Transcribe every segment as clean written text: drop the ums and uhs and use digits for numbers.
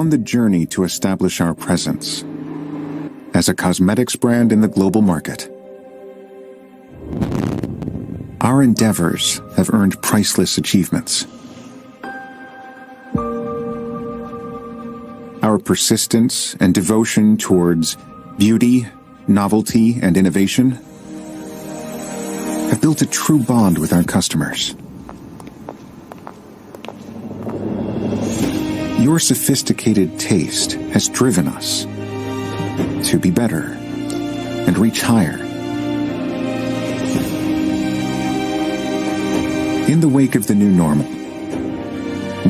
on the journey to establish our presence as a cosmetics brand in the global market. Our endeavors have earned priceless achievements. Our persistence and devotion towards beauty, novelty, and innovation have built a true bond with our customers. Your sophisticated taste has driven us to be better and reach higher. In the wake of the new normal,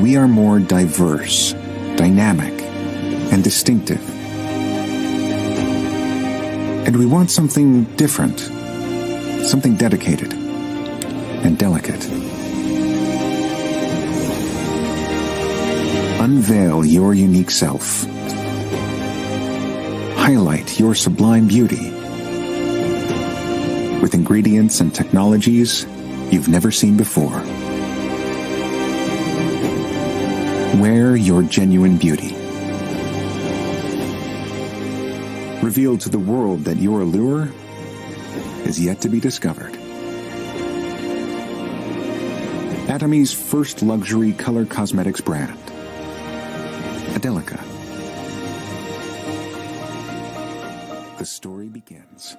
we are more diverse, dynamic, and distinctive. And we want something different, something dedicated and delicate. Unveil your unique self. Highlight your sublime beauty with ingredients and technologies you've never seen before. Wear your genuine beauty. Reveal to the world that your allure is yet to be discovered. Atomy's first luxury color cosmetics brand, Adelica. The story begins.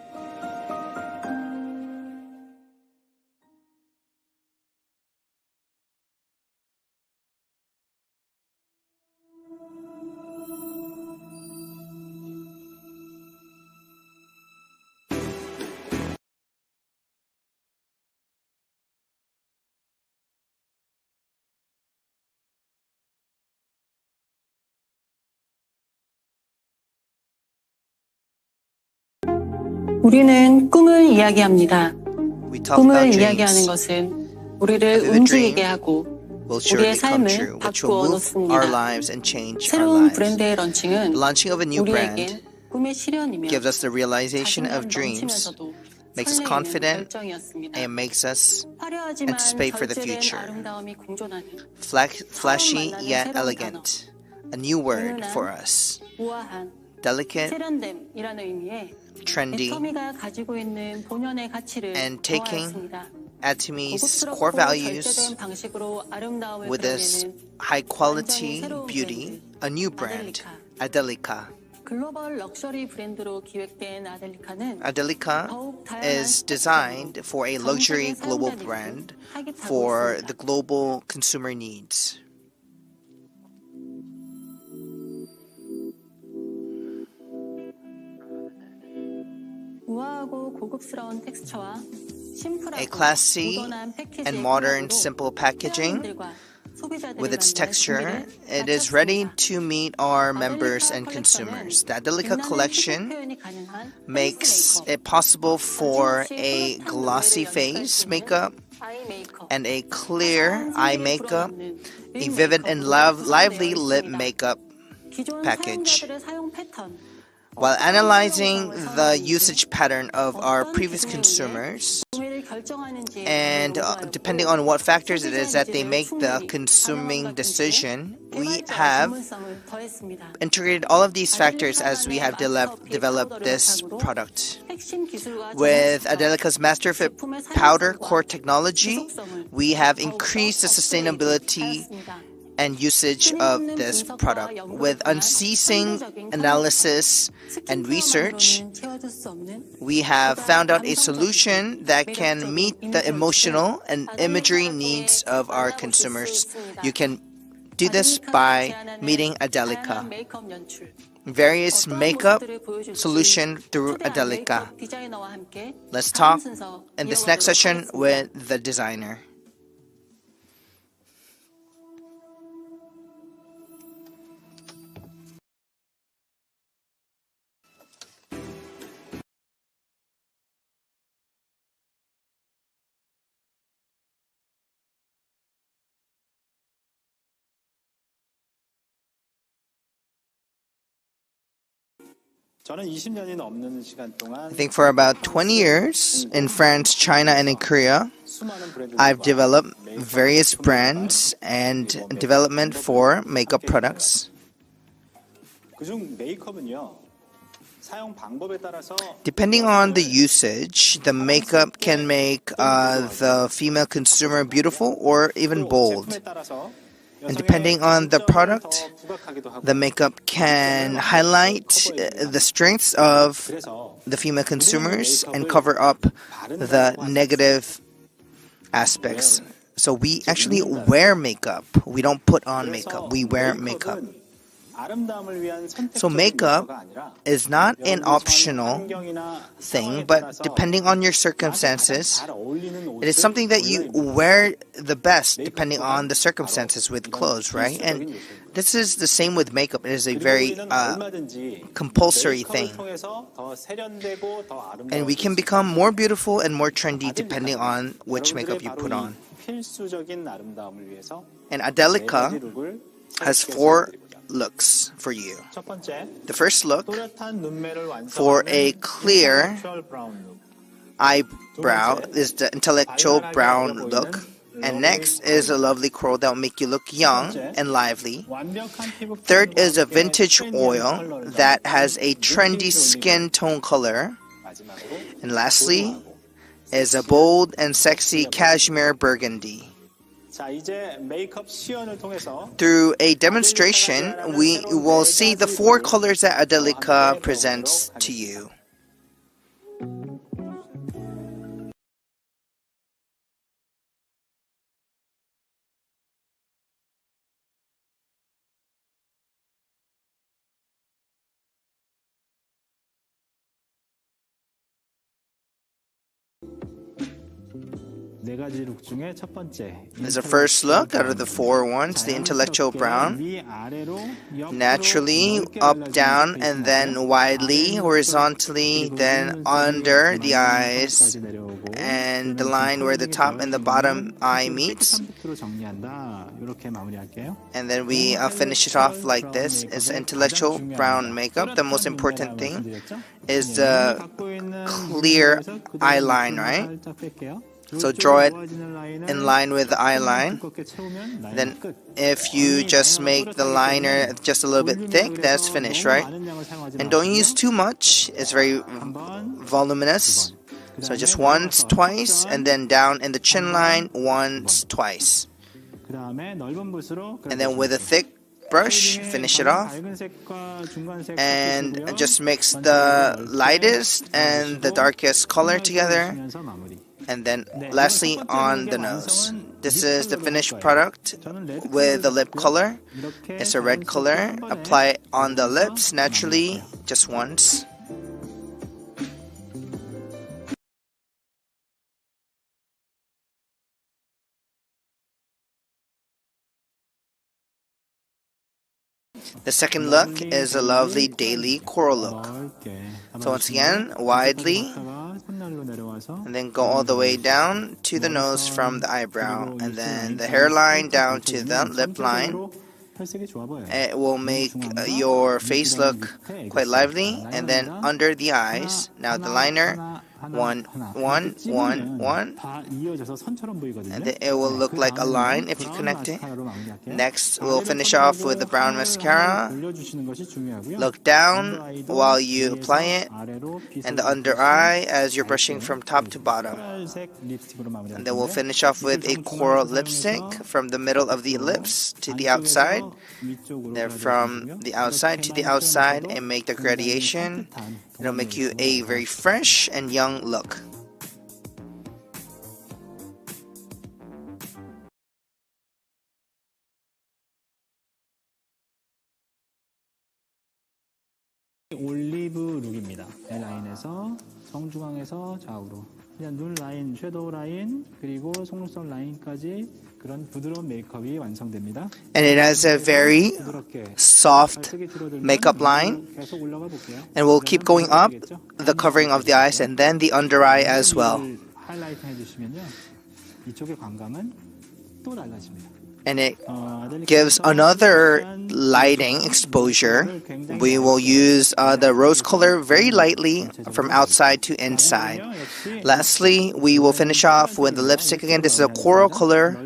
우리는 꿈을 이야기합니다. We talk 꿈을 about 이야기하는 dreams. 것은 우리를 A vivid 움직이게 dream 하고 will surely 우리의 come 삶을 true, which 바꾸어 will move our 놓습니다. lives and change our 새로운 lives. 브랜드의 런칭은 The launching of a new brand 우리에겐 꿈의 실현이며 gives us the realization of 자신감 dreams, 넘치면서도 makes us 설레이는 confident, 결정이었습니다. and makes us 화려하지만 anticipate for the 절제된 future. 아름다움이 공존하는 flashy 만나는 yet 새로운 elegant. A new word 은은한, for us. 우아한, Delicate, 세련됨이라는 의미에 trendy, 애터미가 가지고 있는 본연의 가치를 and taking 더하였습니다. Atomy's 고급스럽고 core values 절제된 방식으로 아름다움을 with this 드러내는 high quality 완전히 새로운 beauty, 브랜드, a new brand, Adelica. 글로벌 럭셔리 브랜드로 기획된 아델리카는 Adelica 더욱 다양한 is designed for a luxury global brand for the global consumer needs. 우아하고 고급스러운 텍스처와 A 심플하고 classy 모던한 패키지의 and modern, 컬러로 simple packaging 회원들과 소비자들을 with its 만나는 texture, 준비를 it is ready 마쳤습니다. to meet our members 아델리카 and 컬렉션은 consumers. The Adelica 빛나는 collection 피부 표현이 가능한 makes 페이스 메이크업, it possible for 거침없이 a 뚜렷한 glossy 눈매를 연출할 face 수 있는 makeup 아이 메이크업, and a clear 화사한 eye 색을 makeup, 불어넣는 a 립 vivid and 메이크업으로 lively 구성되어 lip 있습니다. makeup 기존 package. 사용자들의 사용 패턴, While 어떤 analyzing 사용성을 the 선호하는지, usage pattern of our 어떤 previous 기준에 의해 consumers, 구매를 결정하는지에 and 요구하였고, depending on what factors it is that they 소비자 make the 니즈를 consuming 충분히 decision, 반영한 we 값인지에 have 전문성을 더했습니다. integrated all of these factors as we have developed this product. 핵심 기술과 With 전문성과 Adelica's Masterfit 제품의 powder 사용성과 core technology, 지속성을 we have 더욱더 increased the 업그레이드 sustainability 하였습니다. and usage of this product. With unceasing analysis and research, we have found out a solution that can meet the emotional and imagery needs of our consumers. You can do this by meeting Adelica. Various makeup solution through Adelica. Let's talk in this next session with the designer. I think for about 20 years in France, China, and in Korea, I've developed various brands and development for makeup products. 그중 메이크업은요. Depending on the usage, the makeup can make the female consumer beautiful or even bold. And depending on the product, the makeup can highlight the strengths of the female consumers and cover up the negative aspects. So we actually wear makeup. We don't put on makeup. We wear makeup. So makeup is not an optional thing, but depending on your circumstances, it is something that you wear the best depending on the circumstances with clothes, right? And this is the same with makeup. It is a very compulsory thing. And we can become more beautiful and more trendy depending on which makeup you put on. And Adelica has 4 looks for you. The first look for a clear eyebrow is the intellectual brown look. And next is a lovely curl that will make you look young and lively. Third is a vintage oil that has a trendy skin tone color. And lastly is a bold and sexy cashmere burgundy. Through a demonstration, we will see the 4 colors that Adelica presents to you. As a first look out of the 4 ones, the intellectual brown, naturally, up, down, and then widely, horizontally, then under the eyes, and the line where the top and the bottom eye meets. And then we finish it off like this. It's intellectual brown makeup. The most important thing is the clear eye line, right? So draw it in line with the eye line. Then if you just make the liner just a little bit thick, that's finished, right? And don't use too much. It's very voluminous. So just once, twice, and then down in the chin line, once, twice. And then with a thick brush, finish it off. And just mix the lightest and the darkest color together. And then lastly on the nose. This is the finished product with the lip color. It's a red color. Apply it on the lips naturally, just once. The second look is a lovely daily coral look. So once again, widely, and then go all the way down to the nose from the eyebrow, and then the hairline down to the lip line. It will make your face look quite lively, and then under the eyes. Now the liner, 1, 1, 1, 1, and then it will look like a line if you connect it. Next, we'll finish off with the brown mascara. Look down while you apply it, and the under eye as you're brushing from top to bottom. And then we'll finish off with a coral lipstick from the middle of the lips to the outside. Then from the outside to the outside, and make the gradation. It'll make you a very fresh and young look. 올리브 룩입니다. 이 라인에서 정중앙에서 좌우로 그냥 눈 라인, 섀도우 라인 그리고 속눈썹 라인까지 그런 부드러운 메이크업이 완성됩니다. And it has a very soft makeup line. 계속 올라가 볼게요. And we'll keep going up the covering of the eyes and then the under eye as well. 하이라이트 해주시면요, 이쪽의 광감은 또 달라집니다. And it gives another lighting exposure. We will use the rose color very lightly from outside to inside. Lastly, we will finish off with the lipstick again. This is a coral color.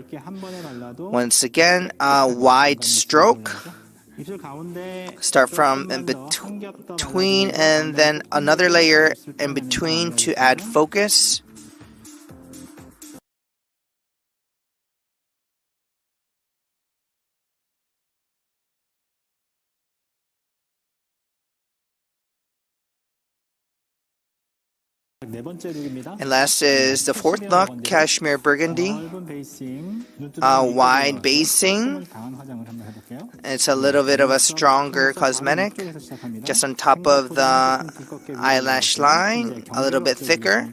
Once again, a wide stroke. Start from in between and then another layer in between to add focus. And last is the fourth look, Cashmere Burgundy. Wide basing. It's a little bit of a stronger cosmetic. Just on top of the eyelash line, a little bit thicker.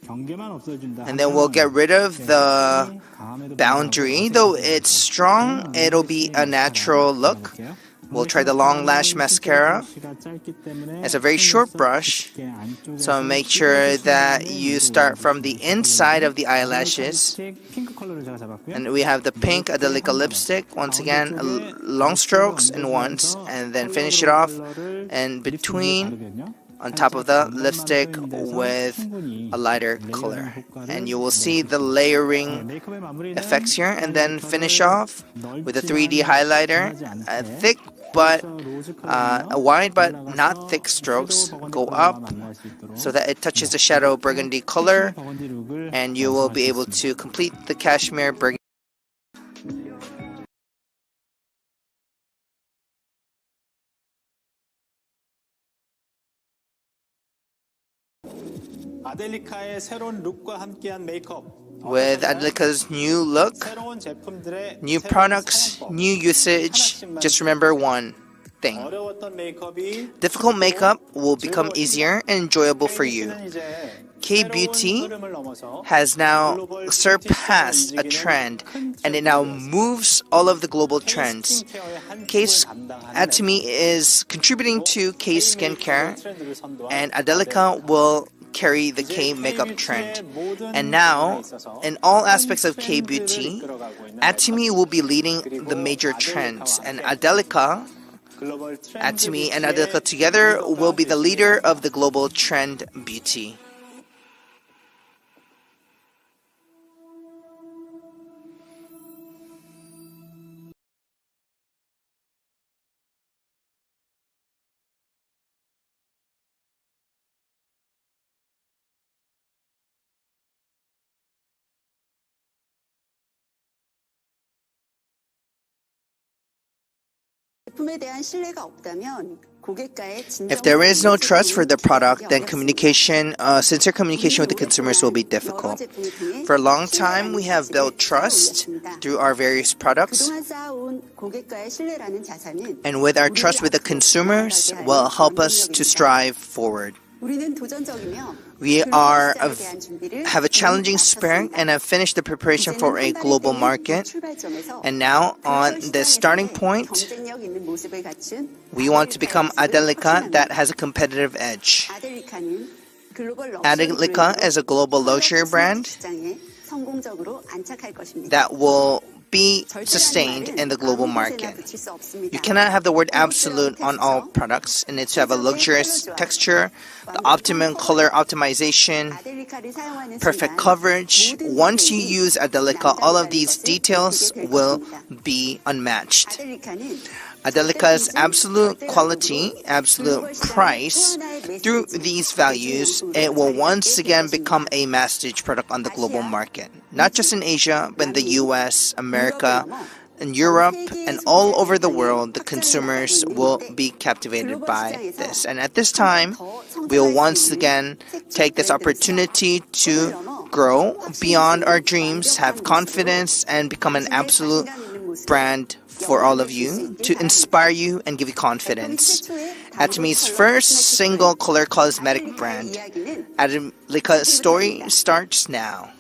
And then we'll get rid of the boundary. Though it's strong, it'll be a natural look. We'll try the long lash mascara. It's a very short brush, so make sure that you start from the inside of the eyelashes. And we have the pink Adelica lipstick. Once again, long strokes and once, and then finish it off in between on top of the lipstick with a lighter color. And you will see the layering effects here, and then finish off with a 3D highlighter, a thick but wide but not thick strokes go up so that it touches the shadow burgundy color, and you will be able to complete the cashmere burgundy. With Adelica's new look, new products, new usage, just remember one thing. Difficult makeup will become easier and enjoyable for you. K-beauty has now surpassed a trend, and it now moves all of the global trends. Atomy is contributing to K skincare, and Adelica will carry the K makeup trend. And now, in all aspects of K-beauty, Atomy will be leading the major trends, and Atomy and Adelica together will be the leader of the global trend beauty. If there is no trust for the product, then sincere communication with the consumers will be difficult. For a long time, we have built trust through our various products, and with our trust with the consumers will help us to strive forward. We have a challenging spirit and have finished the preparation for a global market. And now, on the starting point, we want to become Adelica that has a competitive edge. Adelica is a global luxury brand that will be sustained in the global market. You cannot have the word absolute on all products. It needs to have a luxurious texture, the optimum color optimization, perfect coverage. Once you use Adelica, all of these details will be unmatched. Adelica's absolute quality, absolute price, through these values, it will once again become a mass-stage product on the global market. Not just in Asia, but in the US, America, in Europe, and all over the world, the consumers will be captivated by this. And at this time, we will once again take this opportunity to grow beyond our dreams, have confidence, and become an absolute brand for all of you, to inspire you and give you confidence. Atomy's first single color cosmetic brand. Adelica's story starts now.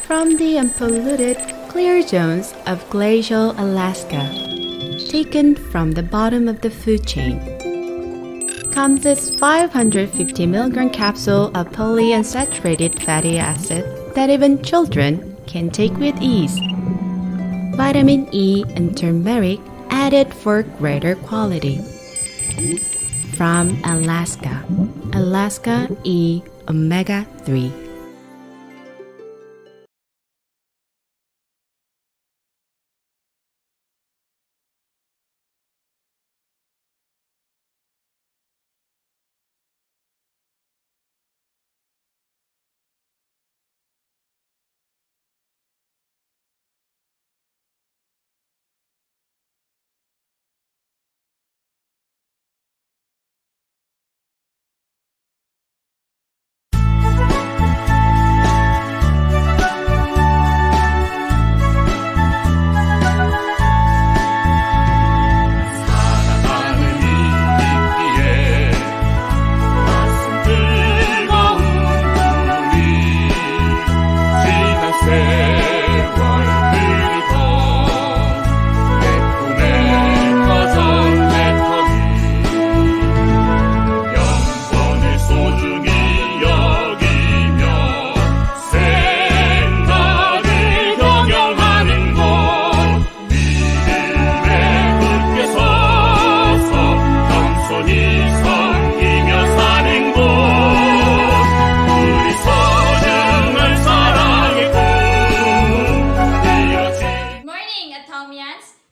from the unpolluted, clear zones of glacial Alaska, taken from the bottom of the food chain, comes this 550 milligram capsule of polyunsaturated fatty acid that even children can take with ease. Vitamin E and turmeric added for greater quality. From Alaska, Alaska E Omega 3.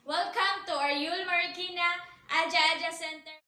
Welcome to Ariul, Marikina, Aja Center.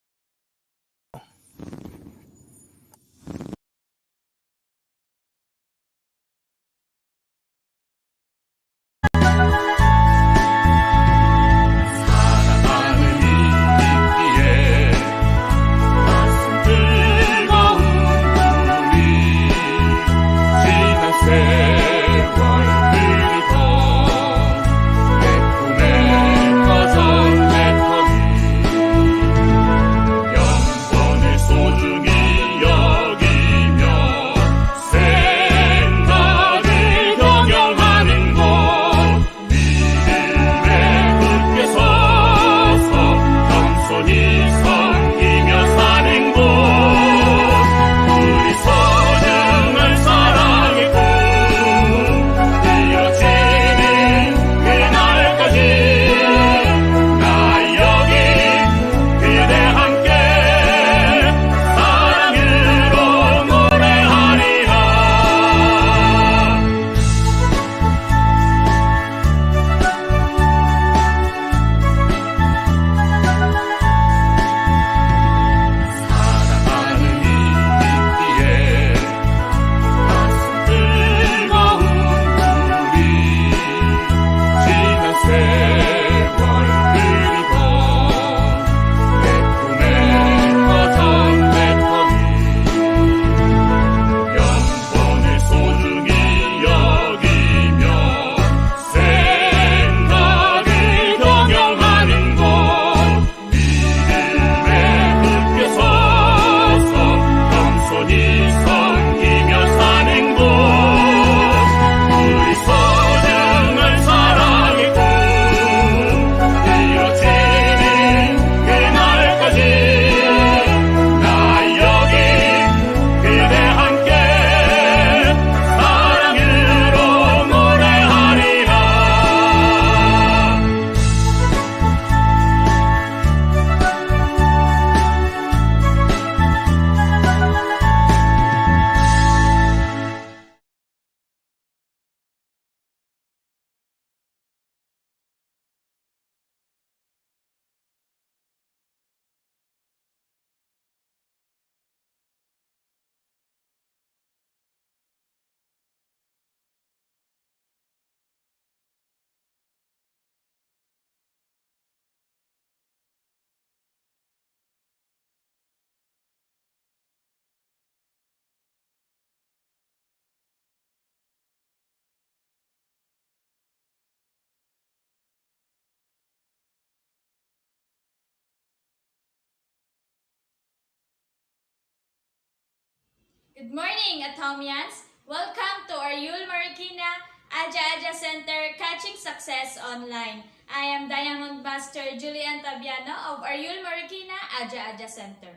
Good morning, Atomians. Welcome to Ariul, Marikina, Aja Center, Catching Success Online. I am Diamond Master Julian Tabiano of Ariul, Marikina, Aja Center.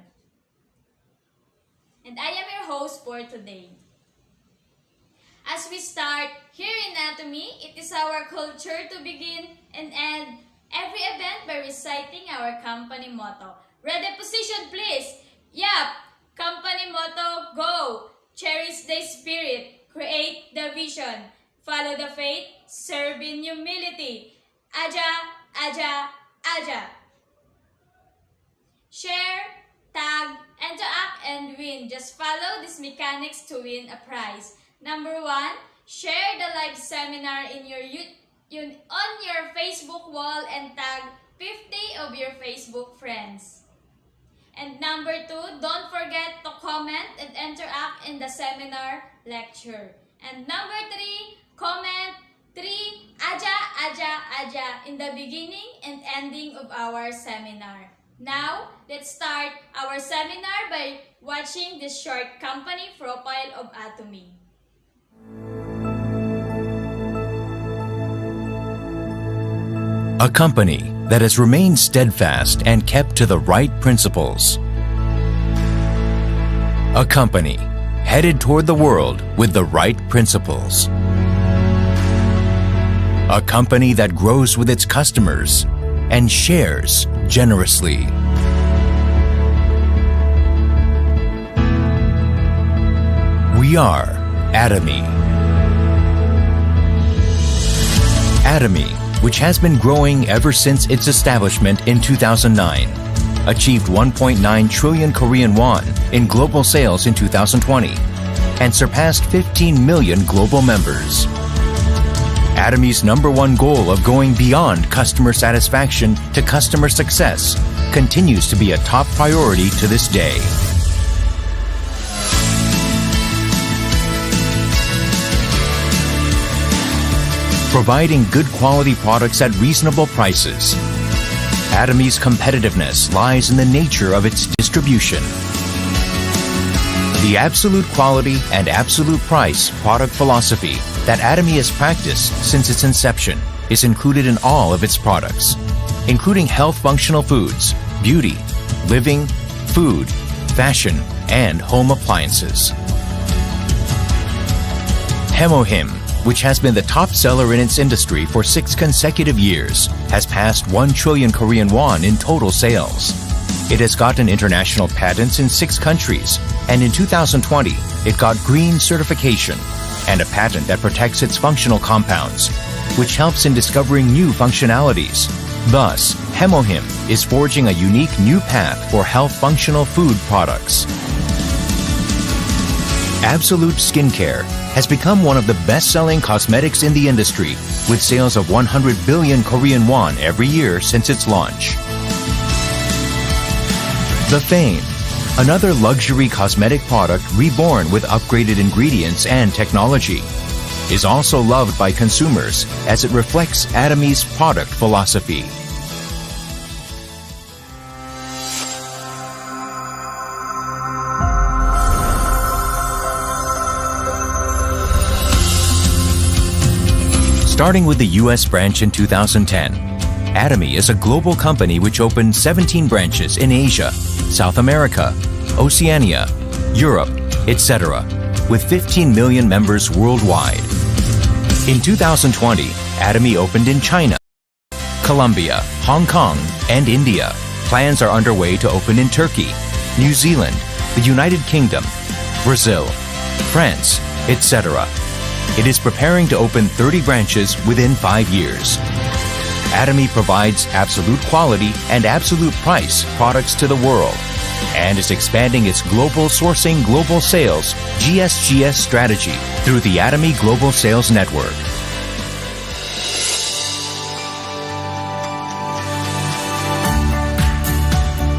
And I am your host for today. As we start, here in Atomy, it is our culture to begin and end every event by reciting our company motto. Ready, position please. Yup, company motto, go. Cherish the spirit, create the vision, follow the faith, serve in humility. Aja. Share, tag, interact, and win. Just follow these mechanics to win a prize. Number 1, share the live seminar in on your Facebook wall and tag 50 of your Facebook friends. And number 2, don't forget to comment and interact in the seminar lecture. And number 3, comment 3 Aja in the beginning and ending of our seminar. Now, let's start our seminar by watching this short company profile of Atomy. A company that has remained steadfast and kept to the right principles. A company headed toward the world with the right principles. A company that grows with its customers and shares generously. We are Atomy. Atomy, which has been growing ever since its establishment in 2009, achieved 1.9 trillion Korean won in global sales in 2020 and surpassed 15 million global members. Atomy's #1 goal of going beyond customer satisfaction to customer success continues to be a top priority to this day. Providing good quality products at reasonable prices. Atomy's competitiveness lies in the nature of its distribution. The absolute quality and absolute price product philosophy that Atomy has practiced since its inception is included in all of its products, including health functional foods, beauty, living, food, fashion, and home appliances. Hemohim, which has been the top seller in its industry for 6 consecutive years, has passed 1 trillion Korean won in total sales. It has gotten international patents in 6 countries, and in 2020, it got green certification and a patent that protects its functional compounds, which helps in discovering new functionalities. Thus, Hemohim is forging a unique new path for health functional food products. Absolute Skincare has become one of the best-selling cosmetics in the industry, with sales of 100 billion Korean won every year since its launch. The Fame, another luxury cosmetic product reborn with upgraded ingredients and technology, is also loved by consumers as it reflects Atomy's product philosophy. Starting with the U.S. branch in 2010, Atomy is a global company which opened 17 branches in Asia, South America, Oceania, Europe, etc., with 15 million members worldwide. In 2020, Atomy opened in China, Colombia, Hong Kong, and India. Plans are underway to open in Turkey, New Zealand, the United Kingdom, Brazil, France, etc. It is preparing to open 30 branches within 5 years. Atomy provides absolute quality and absolute price products to the world and is expanding its global sourcing global sales GSGS strategy through the Atomy Global Sales Network.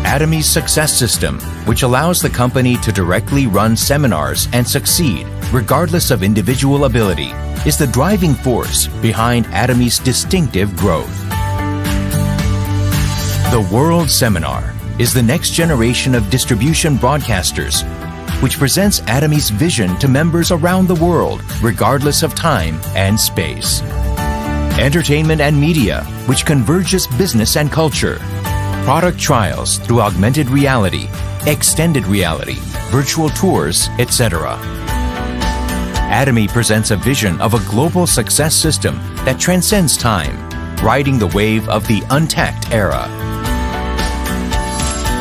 Atomy's success system, which allows the company to directly run seminars and succeed regardless of individual ability, is the driving force behind Atomy's distinctive growth. The World Seminar is the next generation of distribution broadcasters which presents Atomy's vision to members around the world, regardless of time and space. Entertainment and media, which converges business and culture. Product trials through augmented reality, extended reality, virtual tours, etc. Atomy presents a vision of a global success system that transcends time, riding the wave of the untact era.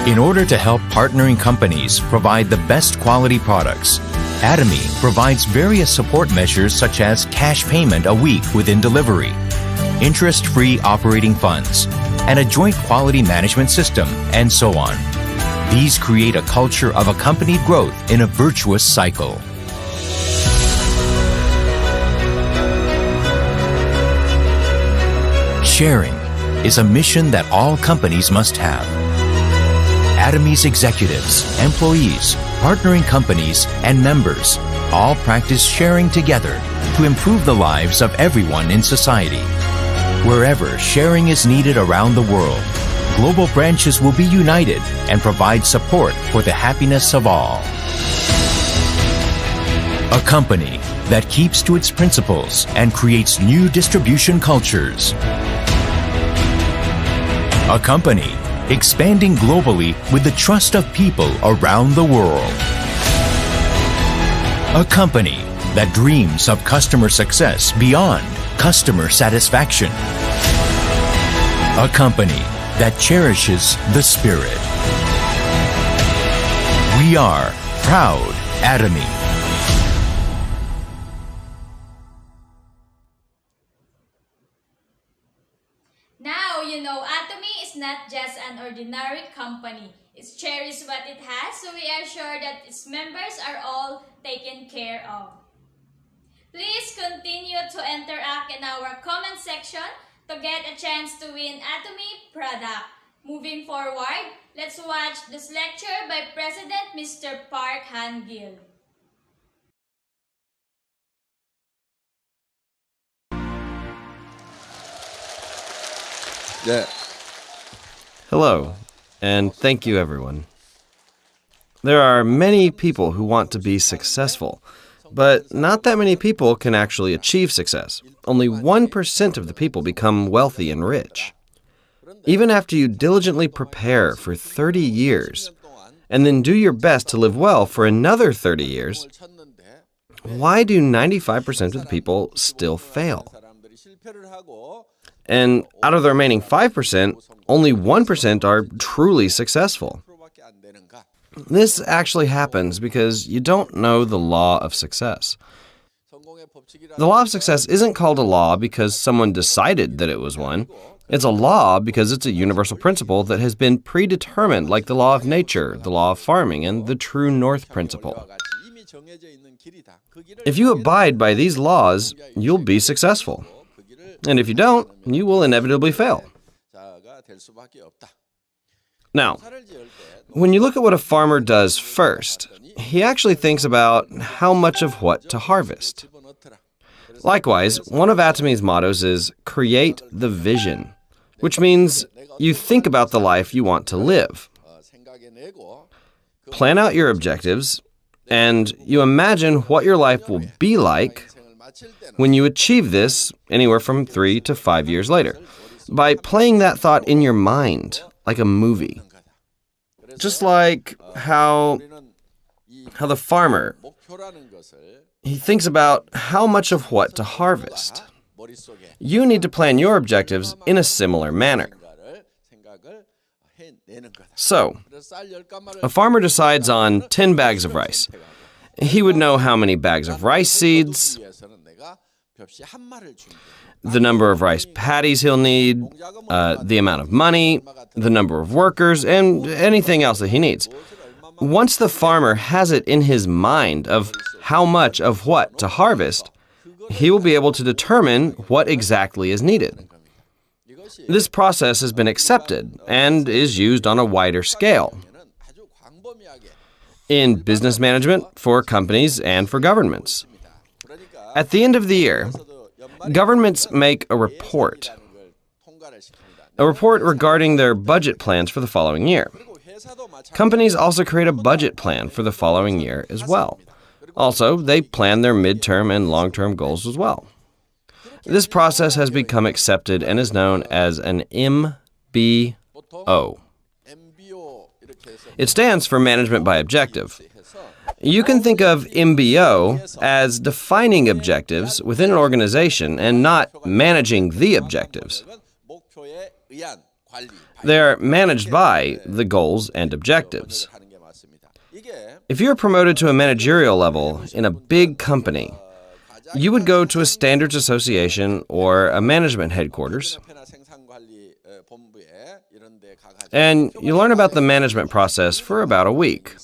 In order to help partnering companies provide the best quality products, Atomy provides various support measures such as cash payment a week within delivery, interest-free operating funds, and a joint quality management system, and so on. These create a culture of accompanied growth in a virtuous cycle. Sharing is a mission that all companies must have. Atomy's executives, employees, partnering companies, and members all practice sharing together to improve the lives of everyone in society. Wherever sharing is needed around the world, global branches will be united and provide support for the happiness of all. A company that keeps to its principles and creates new distribution cultures. A company expanding globally with the trust of people around the world. A company that dreams of customer success beyond customer satisfaction. A company that cherishes the spirit. We are proud Atomy. Now you know Atomy is not just an ordinary company. It cherishes what it has, so we are sure that its members are all taken care of. Please continue to interact in our comment section to get a chance to win Atomy product. Moving forward, let's watch this lecture by President Mr. Park Han-gil. Hello, and thank you everyone. There are many people who want to be successful, but not that many people can actually achieve success. Only 1% of the people become wealthy and rich. Even after you diligently prepare for 30 years, and then do your best to live well for another 30 years, why do 95% of the people still fail? And out of the remaining 5%, only 1% are truly successful. This actually happens because you don't know the law of success. The law of success isn't called a law because someone decided that it was one. It's a law because it's a universal principle that has been predetermined, like the law of nature, the law of farming, and the true north principle. If you abide by these laws, you'll be successful. And if you don't, you will inevitably fail. Now, when you look at what a farmer does first, he actually thinks about how much of what to harvest. Likewise, one of Atomy's mottos is create the vision, which means you think about the life you want to live. Plan out your objectives, and you imagine what your life will be like when you achieve this anywhere from 3 to 5 years later, by playing that thought in your mind like a movie. Just like how the farmer, he thinks about how much of what to harvest. You need to plan your objectives in a similar manner. So, a farmer decides on 10 bags of rice. He would know how many bags of rice seeds, the number of rice patties he'll need, the amount of money, the number of workers, and anything else that he needs. Once the farmer has it in his mind of how much of what to harvest, he will be able to determine what exactly is needed. This process has been accepted and is used on a wider scale in business management, for companies, and for governments. At the end of the year, governments make a report regarding their budget plans for the following year. Companies also create a budget plan for the following year as well. Also, they plan their midterm and long-term goals as well. This process has become accepted and is known as an MBO. It stands for Management by Objective. You can think of MBO as defining objectives within an organization and not managing the objectives. They are managed by the goals and objectives. If you're promoted to a managerial level in a big company, you would go to a standards association or a management headquarters, and you learn about the management process for about a week.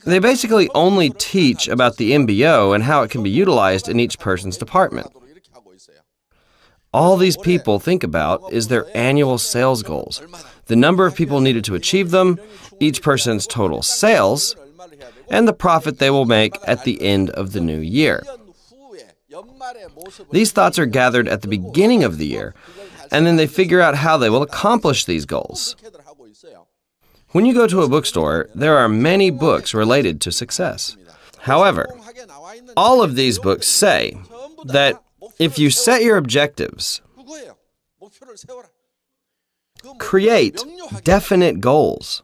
They basically only teach about the MBO and how it can be utilized in each person's department. All these people think about is their annual sales goals, the number of people needed to achieve them, each person's total sales, and the profit they will make at the end of the new year. These thoughts are gathered at the beginning of the year, and then they figure out how they will accomplish these goals. When you go to a bookstore, there are many books related to success. However, all of these books say that if you set your objectives, create definite goals,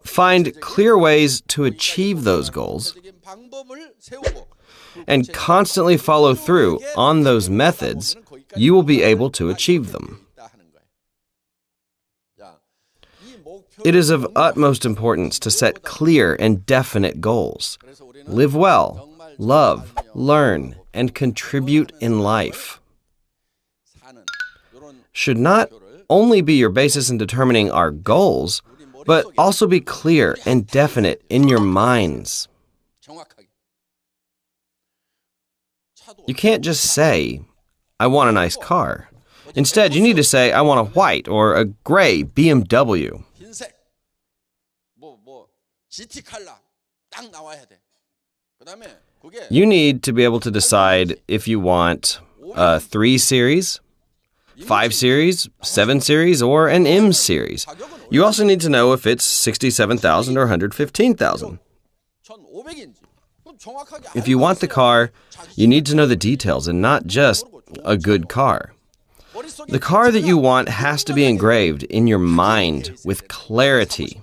find clear ways to achieve those goals, and constantly follow through on those methods, you will be able to achieve them. It is of utmost importance to set clear and definite goals. Live well, love, learn, and contribute in life. Should not only be your basis in determining our goals, but also be clear and definite in your minds. You can't just say, I want a nice car. Instead, you need to say, I want a white or a gray BMW. You need to be able to decide if you want a 3 Series, 5 Series, 7 Series, or an M Series. You also need to know if it's $67,000 or $115,000. If you want the car, you need to know the details and not just a good car. The car that you want has to be engraved in your mind with clarity.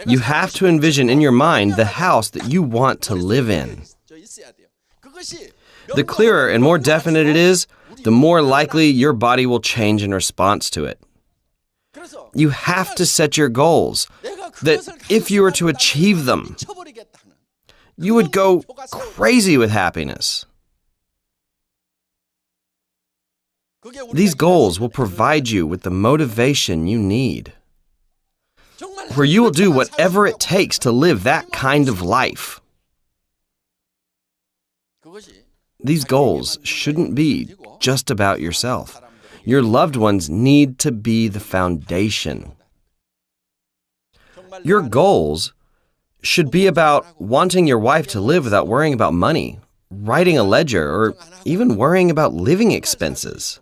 You have to envision in your mind the house that you want to live in. The clearer and more definite it is, the more likely your body will change in response to it. You have to set your goals that if you were to achieve them, you would go crazy with happiness. These goals will provide you with the motivation you need, where you will do whatever it takes to live that kind of life. These goals shouldn't be just about yourself. Your loved ones need to be the foundation. Your goals should be about wanting your wife to live without worrying about money, writing a ledger, or even worrying about living expenses.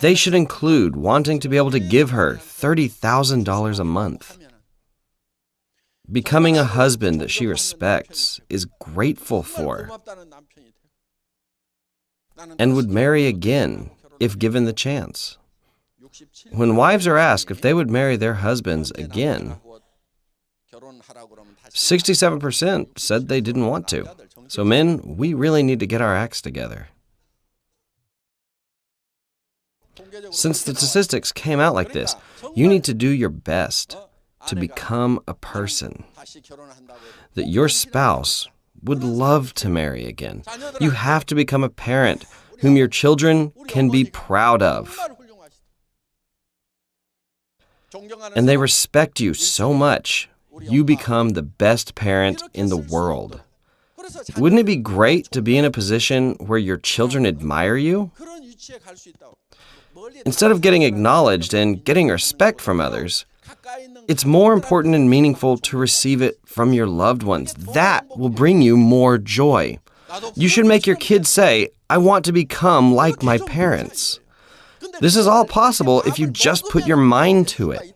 They should include wanting to be able to give her $30,000 a month, becoming a husband that she respects, is grateful for, and would marry again if given the chance. When wives are asked if they would marry their husbands again, 67% said they didn't want to. So men, we really need to get our acts together. Since the statistics came out like this, you need to do your best to become a person that your spouse would love to marry again. You have to become a parent whom your children can be proud of. And they respect you so much, you become the best parent in the world. Wouldn't it be great to be in a position where your children admire you? Instead of getting acknowledged and getting respect from others, it's more important and meaningful to receive it from your loved ones. That will bring you more joy. You should make your kids say, I want to become like my parents. This is all possible if you just put your mind to it.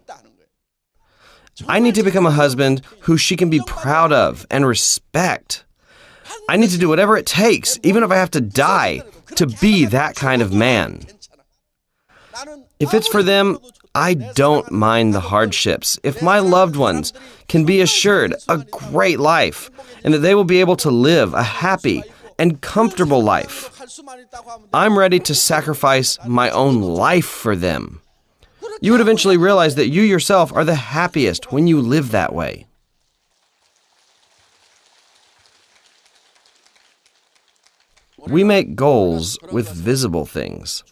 I need to become a husband who she can be proud of and respect. I need to do whatever it takes, even if I have to die, to be that kind of man. If it's for them, I don't mind the hardships. If my loved ones can be assured a great life and that they will be able to live a happy and comfortable life, I'm ready to sacrifice my own life for them. You would eventually realize that you yourself are the happiest when you live that way. We make goals with visible things,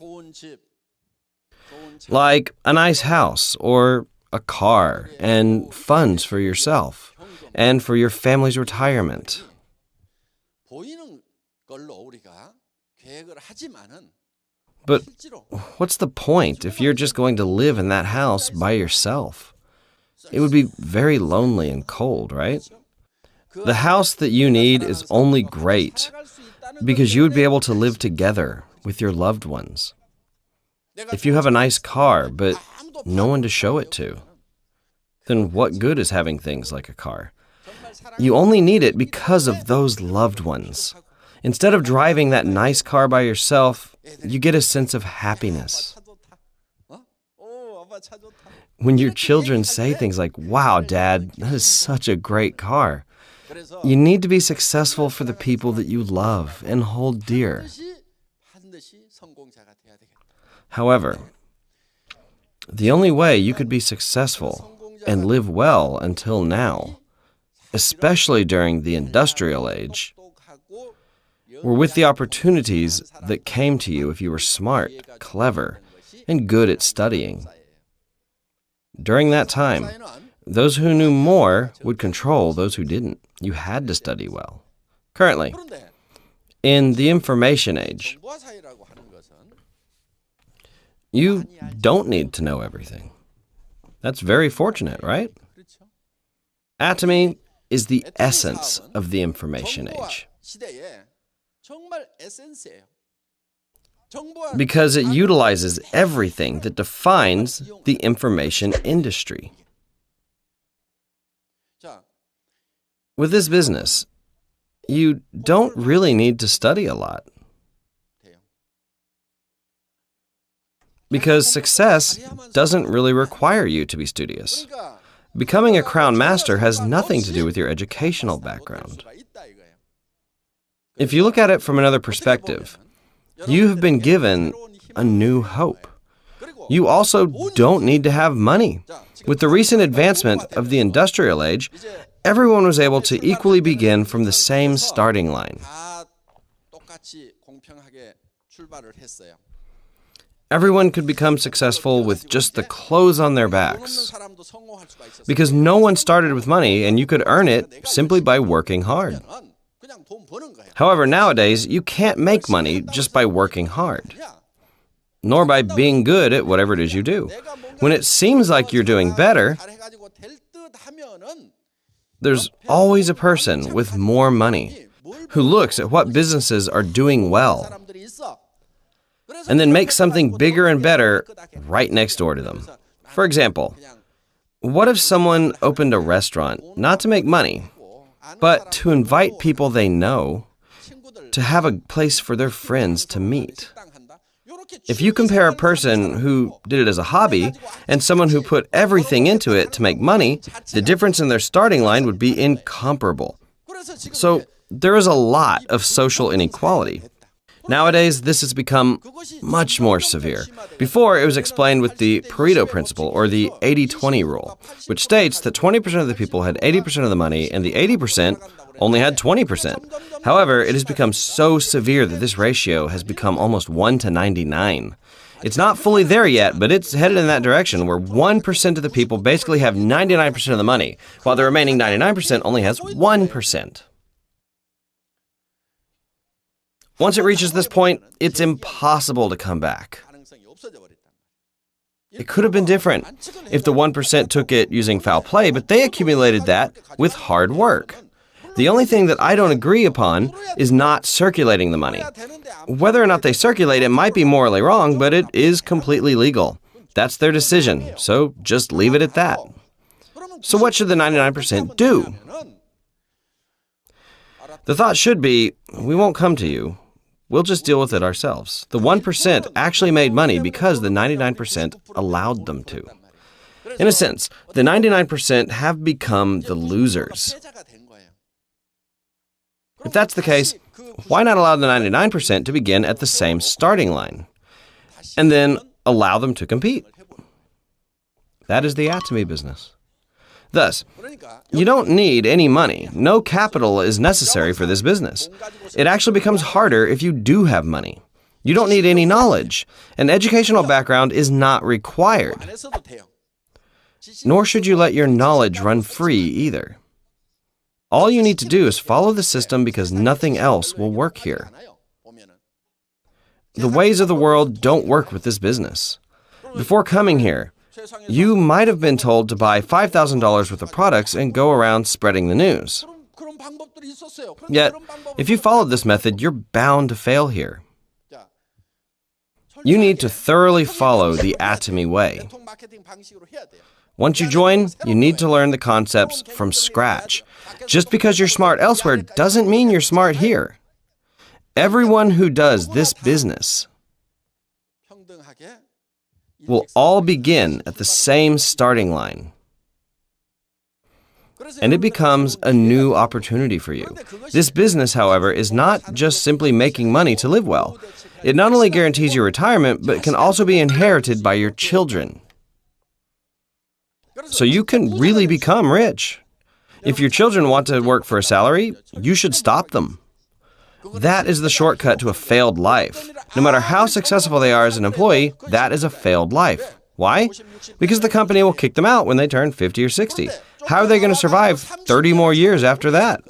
like a nice house or a car and funds for yourself and for your family's retirement. But what's the point if you're just going to live in that house by yourself? It would be very lonely and cold, right? The house that you need is only great because you would be able to live together with your loved ones. If you have a nice car, but no one to show it to, then what good is having things like a car? You only need it because of those loved ones. Instead of driving that nice car by yourself, you get a sense of happiness. When your children say things like, "Wow, Dad, that is such a great car," you need to be successful for the people that you love and hold dear. However, the only way you could be successful and live well until now, especially during the industrial age, were with the opportunities that came to you if you were smart, clever, and good at studying. During that time, those who knew more would control those who didn't. You had to study well. Currently, in the information age, you don't need to know everything. That's very fortunate, right? Atomy is the essence of the information age, because it utilizes everything that defines the information industry. With this business, you don't really need to study a lot, because success doesn't really require you to be studious. Becoming a crown master has nothing to do with your educational background. If you look at it from another perspective, you have been given a new hope. You also don't need to have money. With the recent advancement of the industrial age, everyone was able to equally begin from the same starting line. Everyone could become successful with just the clothes on their backs, because no one started with money and you could earn it simply by working hard. However, nowadays, you can't make money just by working hard, nor by being good at whatever it is you do. When it seems like you're doing better, there's always a person with more money who looks at what businesses are doing well and then makes something bigger and better right next door to them. For example, what if someone opened a restaurant not to make money, but to invite people they know to have a place for their friends to meet? If you compare a person who did it as a hobby and someone who put everything into it to make money, the difference in their starting line would be incomparable. So there is a lot of social inequality. Nowadays, this has become much more severe. Before, it was explained with the Pareto principle, or the 80-20 rule, which states that 20% of the people had 80% of the money and the 80% only had 20%. However, it has become so severe that this ratio has become almost 1:99. It's not fully there yet, but it's headed in that direction, where 1% of the people basically have 99% of the money, while the remaining 99% only has 1%. Once it reaches this point, it's impossible to come back. It could have been different if the 1% took it using foul play, but they accumulated that with hard work. The only thing that I don't agree upon is not circulating the money. Whether or not they circulate it might be morally wrong, but it is completely legal. That's their decision, so just leave it at that. So what should the 99% do? The thought should be, we won't come to you. We'll just deal with it ourselves. The 1% actually made money because the 99% allowed them to. In a sense, the 99% have become the losers. If that's the case, why not allow the 99% to begin at the same starting line? And then allow them to compete. That is the Atomy business. Thus, you don't need any money. No capital is necessary for this business. It actually becomes harder if you do have money. You don't need any knowledge. An educational background is not required. Nor should you let your knowledge run free either. All you need to do is follow the system because nothing else will work here. The ways of the world don't work with this business. Before coming here, you might have been told to buy $5,000 worth of products and go around spreading the news. Yet, if you followed this method, you're bound to fail here. You need to thoroughly follow the Atomy way. Once you join, you need to learn the concepts from scratch. Just because you're smart elsewhere doesn't mean you're smart here. Everyone who does this business will all begin at the same starting line. And it becomes a new opportunity for you. This business, however, is not just simply making money to live well. It not only guarantees your retirement, but can also be inherited by your children. So you can really become rich. If your children want to work for a salary, you should stop them. That is the shortcut to a failed life. No matter how successful they are as an employee, that is a failed life. Why? Because the company will kick them out when they turn 50 or 60. How are they going to survive 30 more years after that?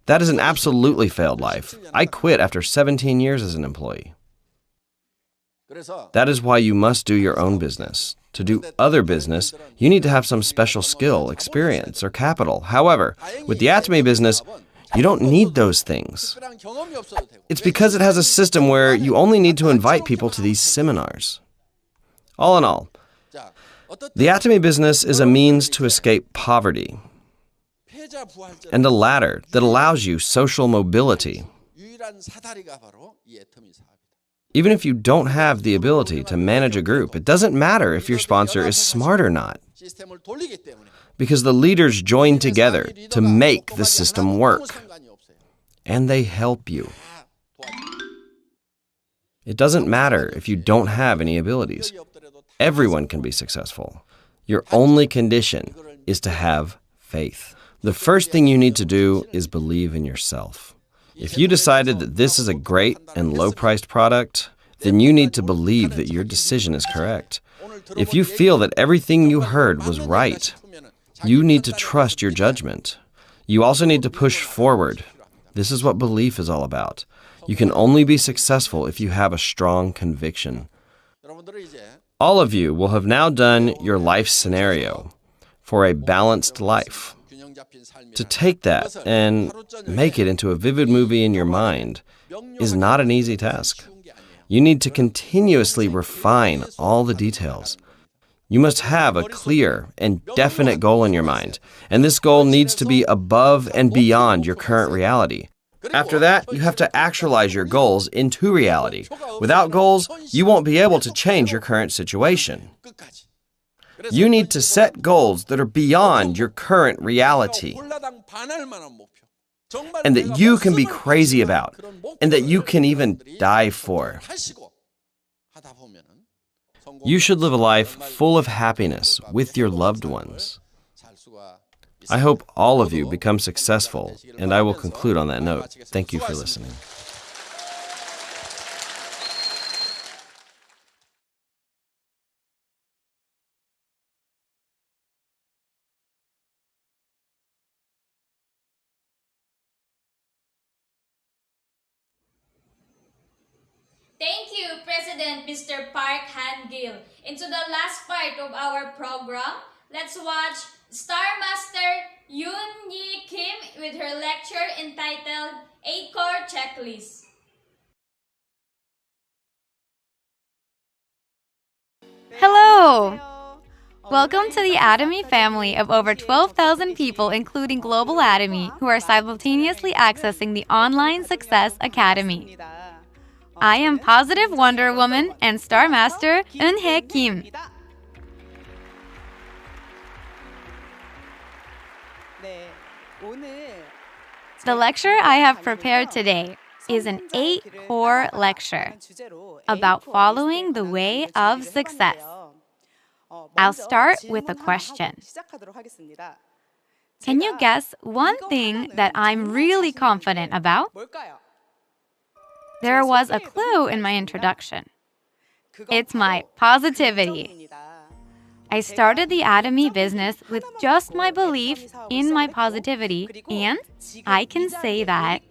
That is an absolutely failed life. I quit after 17 years as an employee. That is why you must do your own business. To do other business, you need to have some special skill, experience, or capital. However, with the Atomy business, you don't need those things. It's because it has a system where you only need to invite people to these seminars. All in all, the Atomy business is a means to escape poverty and a ladder that allows you social mobility. Even if you don't have the ability to manage a group, it doesn't matter if your sponsor is smart or not, because the leaders join together to make the system work, and they help you. It doesn't matter if you don't have any abilities. Everyone can be successful. Your only condition is to have faith. The first thing you need to do is believe in yourself. If you decided that this is a great and low-priced product, then you need to believe that your decision is correct. If you feel that everything you heard was right, you need to trust your judgment. You also need to push forward. This is what belief is all about. You can only be successful if you have a strong conviction. All of you will have now done your life scenario for a balanced life. To take that and make it into a vivid movie in your mind is not an easy task. You need to continuously refine all the details. You must have a clear and definite goal in your mind, and this goal needs to be above and beyond your current reality. After that, you have to actualize your goals into reality. Without goals, you won't be able to change your current situation. You need to set goals that are beyond your current reality, and that you can be crazy about, and that you can even die for. You should live a life full of happiness with your loved ones. I hope all of you become successful, and I will conclude on that note. Thank you for listening. Thank you, President Mr. Park Han-gil. Into the last part of our program, let's watch Star Master Yoon-Yi Kim with her lecture entitled 8-Core Checklist. Hello! Welcome to the Atomy family of over 12,000 people, including Global Atomy, who are simultaneously accessing the Online Success Academy. I am Positive Wonder Woman and Star Master Eun-hae Kim. The lecture I have prepared today is an 8-core lecture about following the way of success. I'll start with a question. Can you guess one thing that I'm really confident about? There was a clue in my introduction. It's my positivity. I started the Atomy business with just my belief in my positivity, and I can say that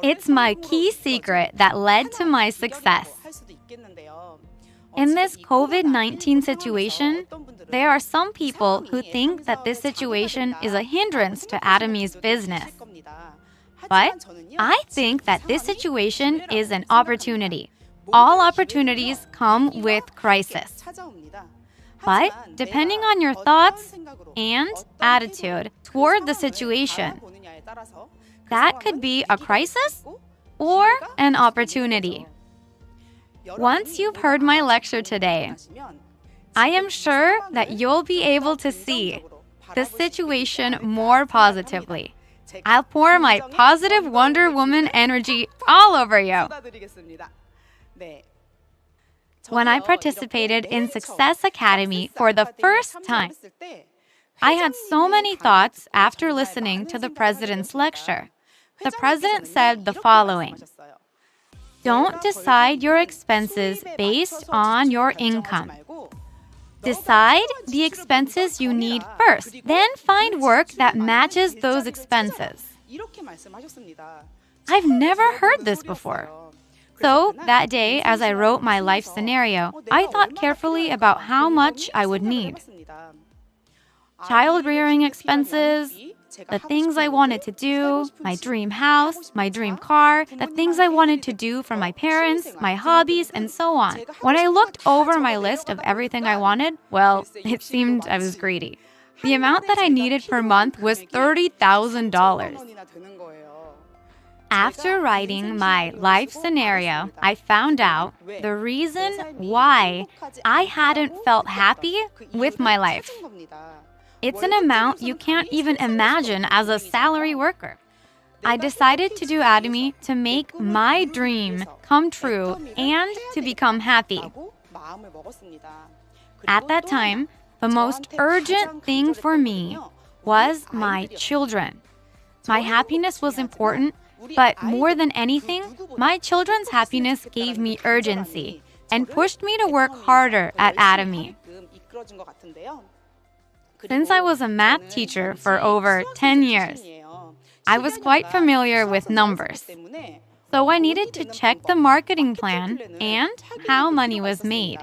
it's my key secret that led to my success. In this COVID-19 situation, there are some people who think that this situation is a hindrance to Atomy's business. But I think that this situation is an opportunity. All opportunities come with crisis. But depending on your thoughts and attitude toward the situation, that could be a crisis or an opportunity. Once you've heard my lecture today, I am sure that you'll be able to see the situation more positively. I'll pour my positive Wonder Woman energy all over you. When I participated in Success Academy for the first time, I had so many thoughts after listening to the president's lecture. The president said the following: don't decide your expenses based on your income. Decide the expenses you need first, then find work that matches those expenses. I've never heard this before. So that day, as I wrote my life scenario, I thought carefully about how much I would need. Child rearing expenses, the things I wanted to do, my dream house, my dream car, the things I wanted to do for my parents, my hobbies, and so on. When I looked over my list of everything I wanted, well, it seemed I was greedy. The amount that I needed per month was $30,000. After writing my life scenario, I found out the reason why I hadn't felt happy with my life. It's an amount you can't even imagine as a salary worker. I decided to do Atomy to make my dream come true and to become happy. At that time, the most urgent thing for me was my children. My happiness was important, but more than anything, my children's happiness gave me urgency and pushed me to work harder at Atomy. Since I was a math teacher for over 10 years, I was quite familiar with numbers. So I needed to check the marketing plan and how money was made.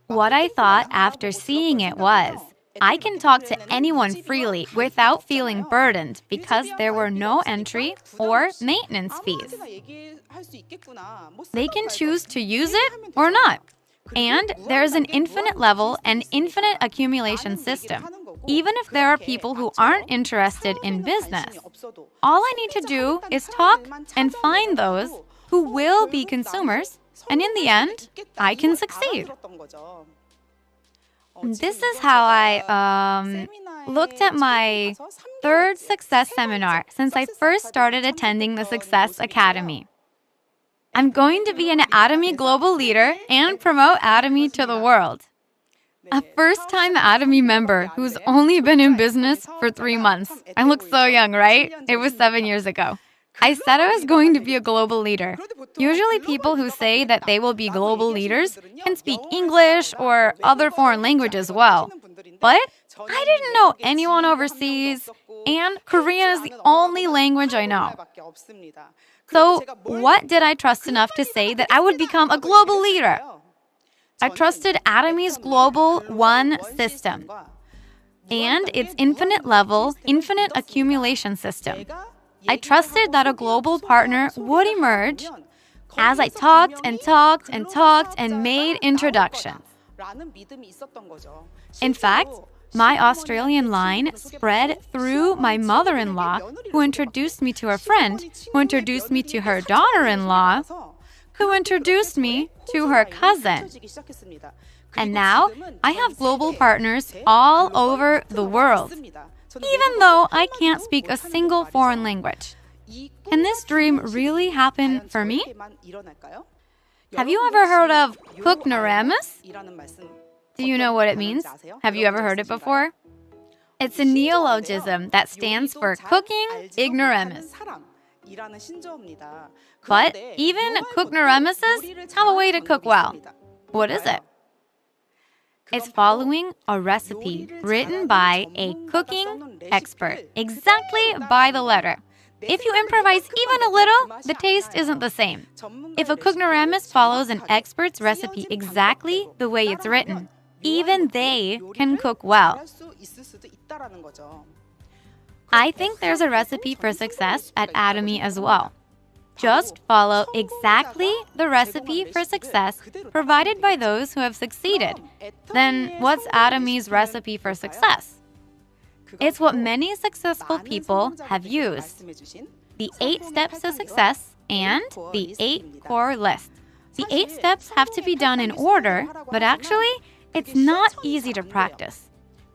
What I thought after seeing it was, I can talk to anyone freely without feeling burdened because there were no entry or maintenance fees. They can choose to use it or not. And there is an infinite level and infinite accumulation system. Even if there are people who aren't interested in business, all I need to do is talk and find those who will be consumers, and in the end, I can succeed. This is how I looked at my third success seminar since I first started attending the Success Academy. I'm going to be an Atomy global leader and promote Atomy to the world. A first-time Atomy member who's only been in business for 3 months. I look so young, right? It was 7 years ago. I said I was going to be a global leader. Usually people who say that they will be global leaders can speak English or other foreign languages well. But I didn't know anyone overseas, and Korean is the only language I know. So what did I trust enough to say that I would become a global leader? I trusted Atomy's Global One system and its infinite level, infinite accumulation system. I trusted that a global partner would emerge as I talked and talked and talked and made introductions. In fact, my Australian line spread through my mother-in-law, who introduced me to a friend, who introduced me to her daughter-in-law, who introduced me to her cousin. And now, I have global partners all over the world, even though I can't speak a single foreign language. Can this dream really happen for me? Have you ever heard of Cooknoramus? Do you know what it means? Have you ever heard it before? It's a neologism that stands for cooking ignoramus. But even cooknoramuses have a way to cook well. What is it? It's following a recipe written by a cooking expert, exactly by the letter. If you improvise even a little, the taste isn't the same. If a cooknoramus follows an expert's recipe exactly the way it's written, even they can cook well. I think there's a recipe for success at Atomy as well. Just follow exactly the recipe for success provided by those who have succeeded. Then what's Atomy's recipe for success? It's what many successful people have used. The 8 steps to success and the 8 core list. The 8 steps have to be done in order, but actually, it's not easy to practice.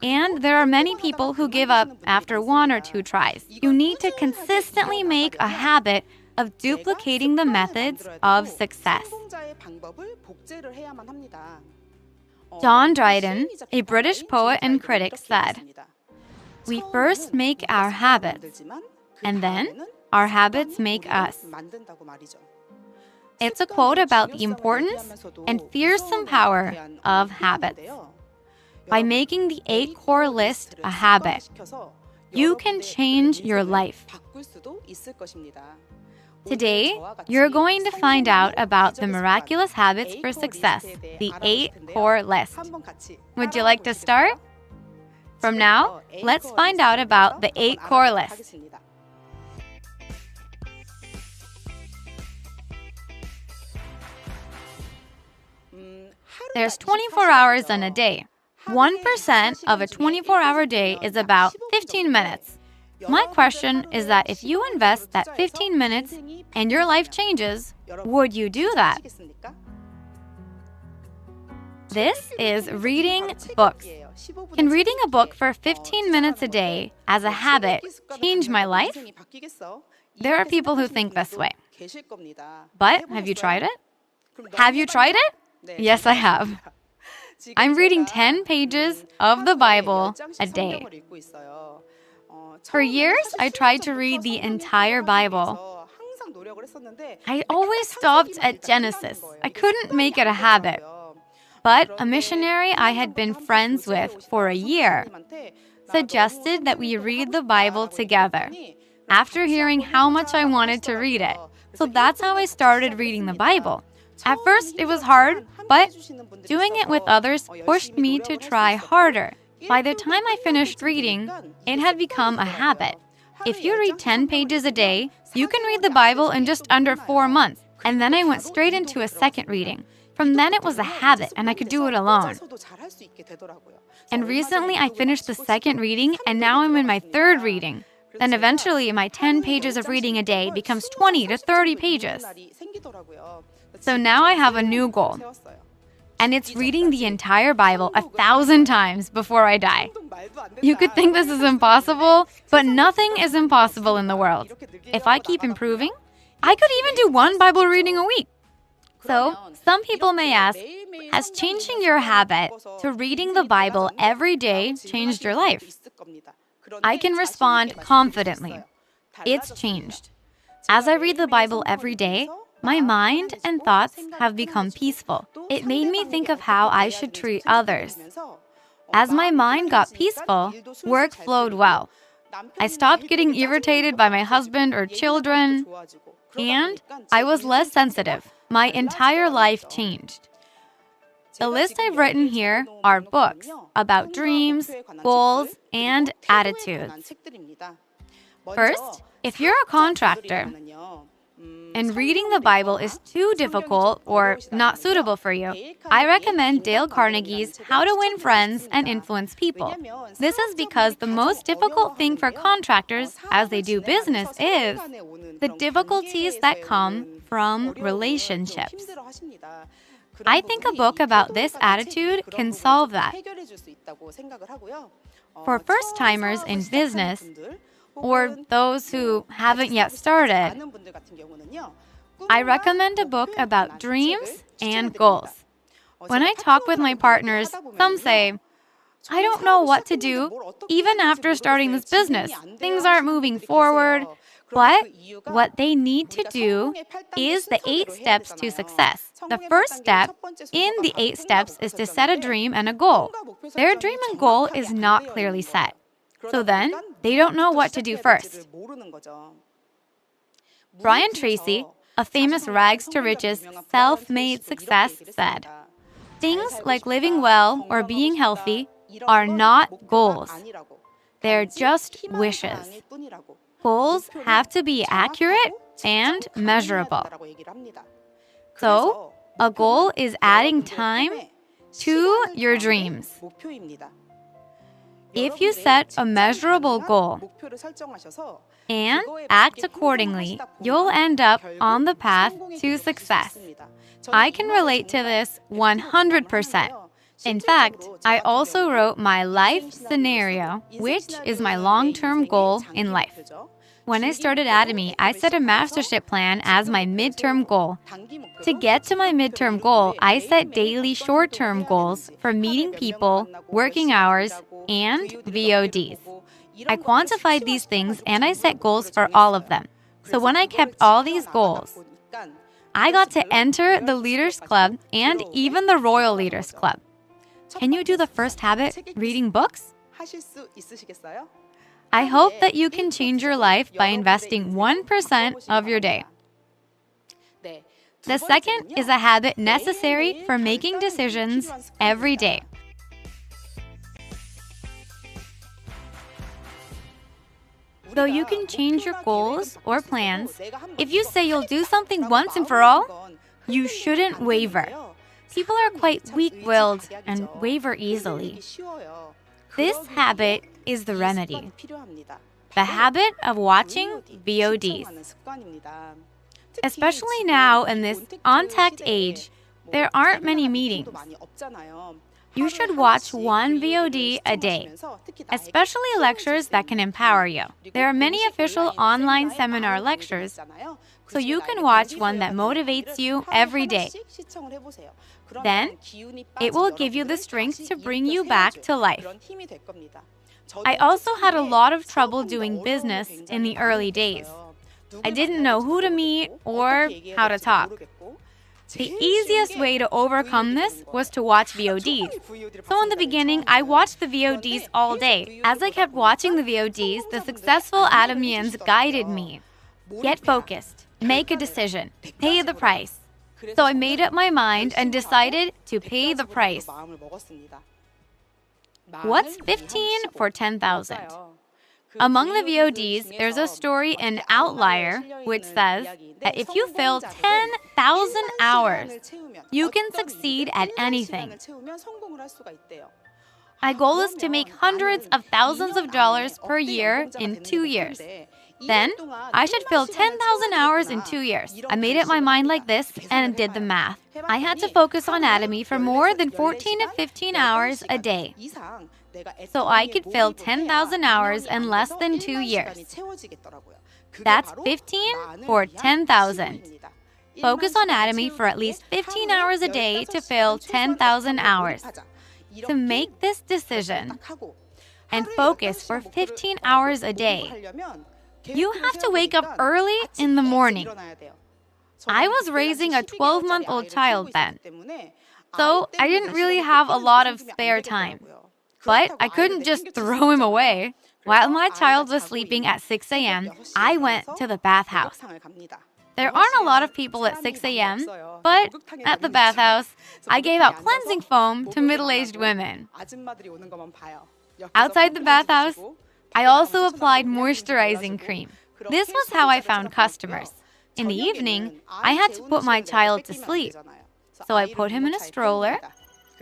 And there are many people who give up after 1 or 2 tries. You need to consistently make a habit of duplicating the methods of success. John Dryden, a British poet and critic, said, "We first make our habits, and then our habits make us." It's a quote about the importance and fearsome power of habits. By making the 8 core list a habit, you can change your life. Today, you're going to find out about the miraculous habits for success, the 8 core list. Would you like to start? From now, let's find out about the 8 core list. There's 24 hours in a day. 1% of a 24-hour day is about 15 minutes. My question is that if you invest that 15 minutes and your life changes, would you do that? This is reading books. Can reading a book for 15 minutes a day as a habit change my life? There are people who think this way. But have you tried it? Have you tried it? Yes, I have. I'm reading 10 pages of the Bible a day. For years, I tried to read the entire Bible. I always stopped at Genesis. I couldn't make it a habit. But a missionary I had been friends with for a year suggested that we read the Bible together after hearing how much I wanted to read it. So that's how I started reading the Bible. At first, it was hard, but doing it with others pushed me to try harder. By the time I finished reading, it had become a habit. If you read 10 pages a day, you can read the Bible in just under 4 months. And then I went straight into a second reading. From then it was a habit, and I could do it alone. And recently I finished the second reading, and now I'm in my third reading. Then eventually my 10 pages of reading a day becomes 20 to 30 pages. So now I have a new goal. And it's reading the entire Bible 1,000 times before I die. You could think this is impossible, but nothing is impossible in the world. If I keep improving, I could even do 1 Bible reading a week. So, some people may ask, has changing your habit to reading the Bible every day changed your life? I can respond confidently. It's changed. As I read the Bible every day, my mind and thoughts have become peaceful. It made me think of how I should treat others. As my mind got peaceful, work flowed well. I stopped getting irritated by my husband or children, and I was less sensitive. My entire life changed. The list I've written here are books about dreams, goals, and attitudes. First, if you're a contractor, and reading the Bible is too difficult or not suitable for you, I recommend Dale Carnegie's How to Win Friends and Influence People. This is because the most difficult thing for contractors as they do business is the difficulties that come from relationships. I think a book about this attitude can solve that. For first-timers in business, or those who haven't yet started, I recommend a book about dreams and goals. When I talk with my partners, some say, I don't know what to do even after starting this business. Things aren't moving forward. But what they need to do is the 8 steps to success. The first step in the 8 steps is to set a dream and a goal. Their dream and goal is not clearly set. So then, they don't know what to do first. Brian Tracy, a famous rags to riches self-made success, said, things like living well or being healthy are not goals. They're just wishes. Goals have to be accurate and measurable. So, a goal is adding time to your dreams. If you set a measurable goal and act accordingly, you'll end up on the path to success. I can relate to this 100%. In fact, I also wrote my life scenario, which is my long-term goal in life. When I started Atomy, I set a mastership plan as my midterm goal. To get to my midterm goal, I set daily short-term goals for meeting people, working hours, and VODs. I quantified these things and I set goals for all of them. So when I kept all these goals, I got to enter the Leaders Club and even the Royal Leaders Club. Can you do the first habit, reading books? I hope that you can change your life by investing 1% of your day. The second is a habit necessary for making decisions every day. So you can change your goals or plans. If you say you'll do something once and for all, you shouldn't waver. People are quite weak-willed and waver easily. This habit is the remedy. The habit of watching VODs. Especially now in this on-tech age, there aren't many meetings. You should watch one VOD a day, especially lectures that can empower you. There are many official online seminar lectures, so you can watch one that motivates you every day. Then, it will give you the strength to bring you back to life. I also had a lot of trouble doing business in the early days. I didn't know who to meet or how to talk. The easiest way to overcome this was to watch VODs. So in the beginning, I watched the VODs all day. As I kept watching the VODs, the successful Atomians guided me. Get focused, make a decision, pay the price. So I made up my mind and decided to pay the price. What's 15 for 10,000? Among the VODs, there's a story in Outlier which says that if you fill 10,000 hours, you can succeed at anything. My goal is to make hundreds of thousands of dollars per year in 2 years. Then, I should fill 10,000 hours in 2 years. I made up my mind like this and did the math. I had to focus on Atomy for more than 14 to 15 hours a day. So I could fill 10,000 hours in less than 2 years. That's 15 for 10,000. Focus on Atomy for at least 15 hours a day to fill 10,000 hours. To make this decision and focus for 15 hours a day, you have to wake up early in the morning. I was raising a 12-month-old child then, so I didn't really have a lot of spare time. But I couldn't just throw him away. While my child was sleeping at 6 a.m., I went to the bathhouse. There aren't a lot of people at 6 a.m., but at the bathhouse, I gave out cleansing foam to middle-aged women. Outside the bathhouse, I also applied moisturizing cream. This was how I found customers. In the evening, I had to put my child to sleep. So I put him in a stroller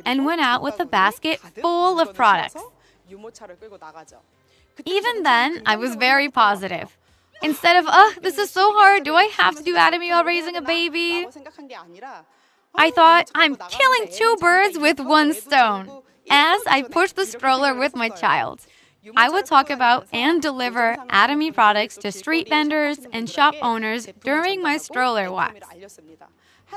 and went out with a basket full of products. Even then, I was very positive. Instead of, this is so hard, do I have to do Atomy while raising a baby? I thought, I'm killing two birds with one stone, as I pushed the stroller with my child. I would talk about and deliver Atomy products to street vendors and shop owners during my stroller walks.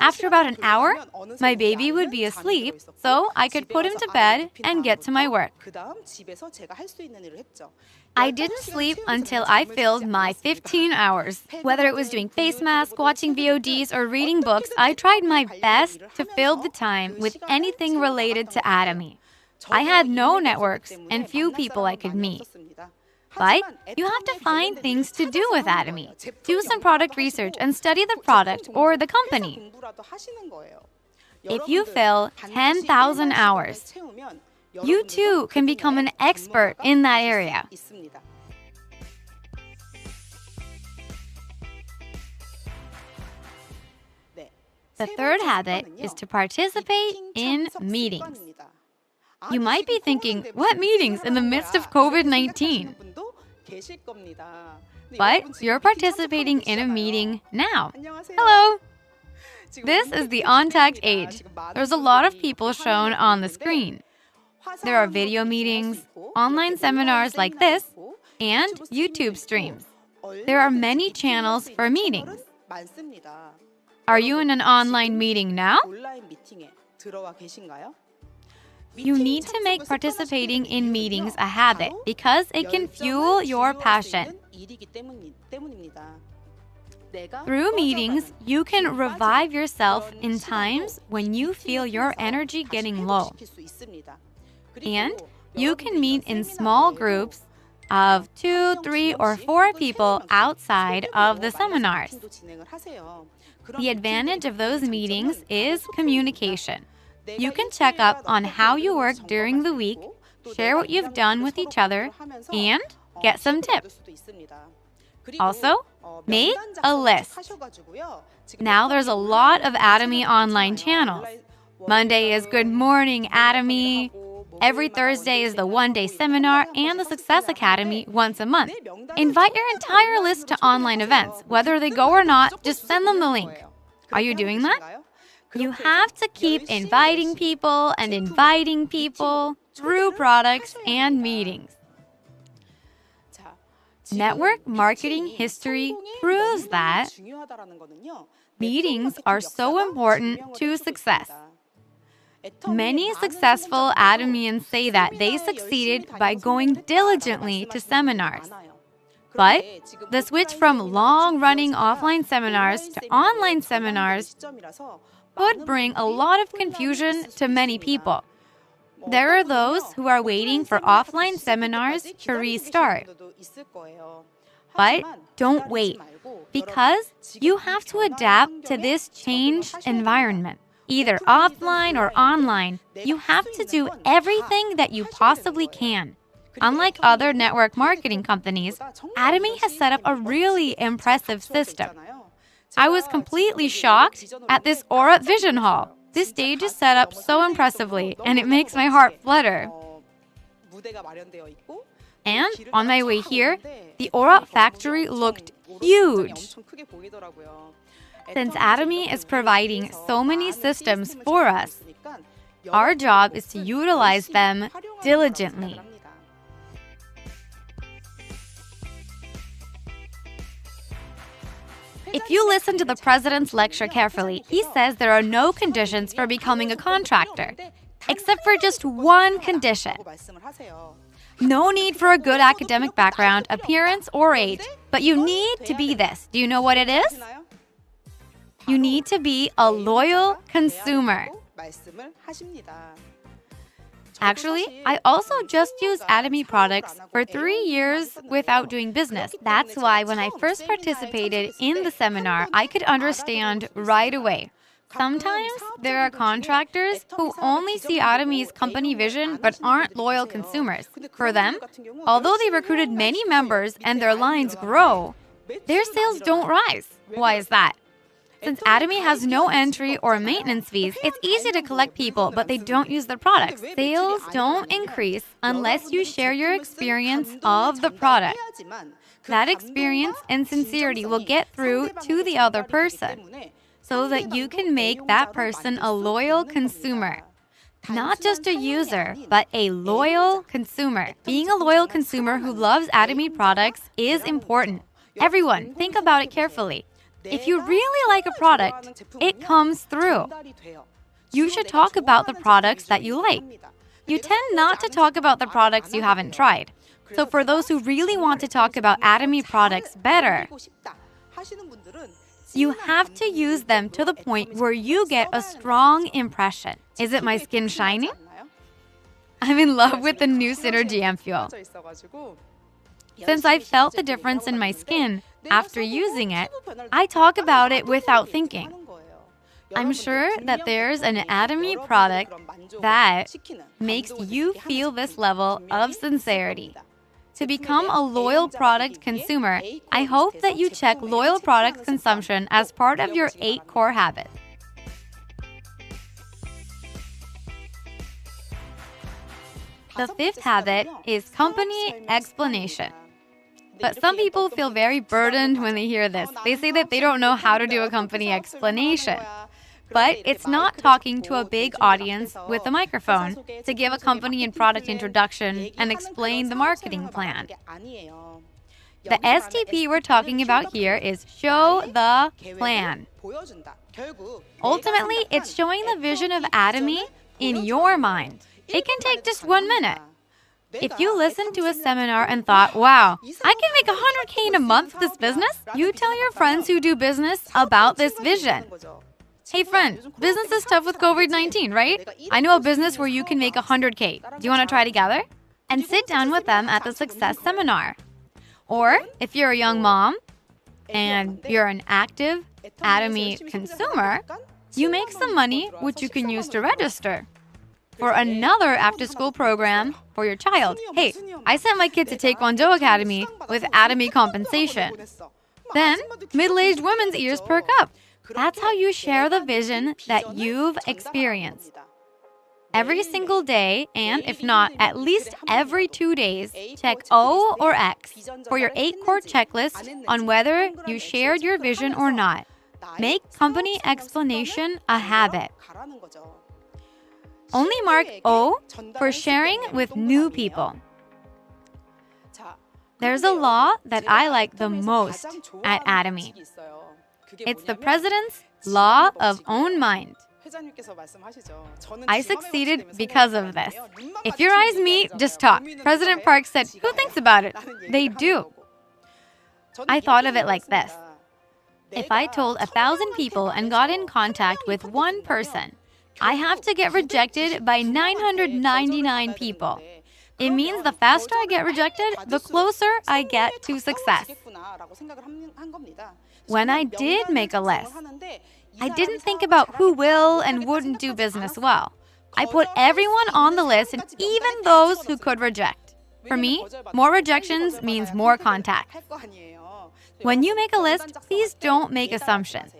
After about an hour, my baby would be asleep, so I could put him to bed and get to my work. I didn't sleep until I filled my 15 hours. Whether it was doing face masks, watching VODs, or reading books, I tried my best to fill the time with anything related to Atomy. I had no networks and few people I could meet. But you have to find things to do with Atomy. Do some product research and study the product or the company. If you fill 10,000 hours, you too can become an expert in that area. The third habit is to participate in meetings. You might be thinking, what meetings in the midst of COVID-19? But you're participating in a meeting now. Hello! This is the on-tact age. There's a lot of people shown on the screen. There are video meetings, online seminars like this, and YouTube streams. There are many channels for meetings. Are you in an online meeting now? You need to make participating in meetings a habit because it can fuel your passion. Through meetings, you can revive yourself in times when you feel your energy getting low. And you can meet in small groups of 2, 3, or 4 people outside of the seminars. The advantage of those meetings is communication. You can check up on how you work during the week, share what you've done with each other, and get some tips. Also, make a list. Now there's a lot of Atomy online channels. Monday is Good Morning Atomy. Every Thursday is the one-day seminar and the Success Academy once a month. Invite your entire list to online events. Whether they go or not, just send them the link. Are you doing that? You have to keep inviting people through products and meetings. Network marketing history proves that meetings are so important to success. Many successful Atomians say that they succeeded by going diligently to seminars. But the switch from long-running offline seminars to online seminars could bring a lot of confusion to many people. There are those who are waiting for offline seminars to restart. But don't wait, because you have to adapt to this changed environment. Either offline or online, you have to do everything that you possibly can. Unlike other network marketing companies, Atomy has set up a really impressive system. I was completely shocked at this Aura Vision Hall. This stage is set up so impressively, and it makes my heart flutter. And on my way here, the Aura factory looked huge. Since Atomy is providing so many systems for us, our job is to utilize them diligently. If you listen to the president's lecture carefully, he says there are no conditions for becoming a contractor, except for just one condition. No need for a good academic background, appearance, or age, but you need to be this. Do you know what it is? You need to be a loyal consumer. Actually, I also just used Atomy products for 3 years without doing business. That's why when I first participated in the seminar, I could understand right away. Sometimes there are contractors who only see Atomy's company vision but aren't loyal consumers. For them, although they recruited many members and their lines grow, their sales don't rise. Why is that? Since Atomy has no entry or maintenance fees, it's easy to collect people, but they don't use their products. Sales don't increase unless you share your experience of the product. That experience and sincerity will get through to the other person so that you can make that person a loyal consumer. Not just a user, but a loyal consumer. Being a loyal consumer who loves Atomy products is important. Everyone, think about it carefully. If you really like a product, it comes through. You should talk about the products that you like. You tend not to talk about the products you haven't tried. So for those who really want to talk about Atomy products better, you have to use them to the point where you get a strong impression. Is it my skin shining? I'm in love with the new Synergy Ampoule. Since I felt the difference in my skin after using it, I talk about it without thinking. I'm sure that there's an Atomy product that makes you feel this level of sincerity. To become a loyal product consumer, I hope that you check loyal product consumption as part of your 8 core habits. The 5th habit is company explanation. But some people feel very burdened when they hear this. They say that they don't know how to do a company explanation. But it's not talking to a big audience with a microphone to give a company and product introduction and explain the marketing plan. The STP we're talking about here is show the plan. Ultimately, it's showing the vision of Atomy in your mind. It can take just 1 minute. If you listened to a seminar and thought, wow, I can make $100K in a month with this business, you tell your friends who do business about this vision. Hey friend, business is tough with COVID-19, right? I know a business where you can make $100K. Do you want to try together? And sit down with them at the success seminar. Or if you're a young mom and you're an active Atomy consumer, you make some money which you can use to register for another after-school program for your child. Hey, I sent my kid to Taekwondo Academy with Atomy compensation. Then, middle-aged women's ears perk up. That's how you share the vision that you've experienced. Every single day, and if not, at least every 2 days, check O or X for your 8 core checklist on whether you shared your vision or not. Make company explanation a habit. Only mark O for sharing with new people. There's a law that I like the most at Atomy. It's the president's law of own mind. I succeeded because of this. If your eyes meet, just talk. President Park said, who thinks about it? They do. I thought of it like this. If I told 1,000 people and got in contact with one person, I have to get rejected by 999 people. It means the faster I get rejected, the closer I get to success. When I did make a list, I didn't think about who will and wouldn't do business well. I put everyone on the list and even those who could reject. For me, more rejections means more contact. When you make a list, please don't make assumptions.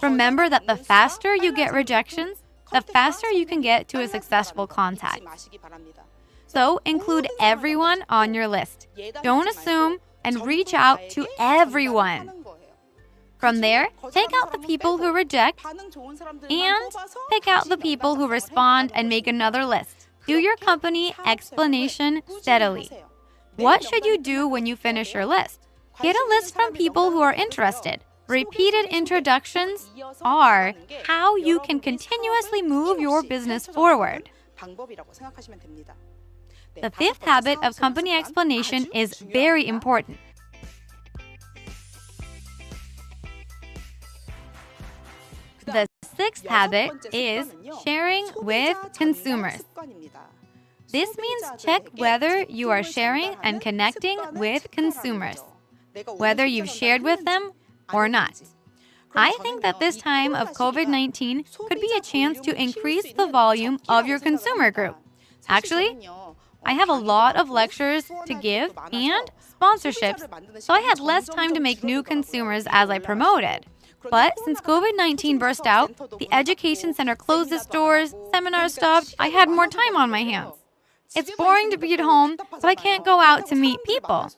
Remember that the faster you get rejections, the faster you can get to a successful contact. So include everyone on your list. Don't assume and reach out to everyone. From there, take out the people who reject and pick out the people who respond and make another list. Do your company explanation steadily. What should you do when you finish your list? Get a list from people who are interested. Repeated introductions are how you can continuously move your business forward. The 5th habit of company explanation is very important. The 6th habit is sharing with consumers. This means check whether you are sharing and connecting with consumers, whether you've shared with them or not. I think that this time of COVID-19 could be a chance to increase the volume of your consumer group. Actually, I have a lot of lectures to give, and sponsorships, so I had less time to make new consumers as I promoted. But since COVID-19 burst out, the education center closed its doors, seminars stopped, I had more time on my hands. It's boring to be at home, but I can't go out to meet people.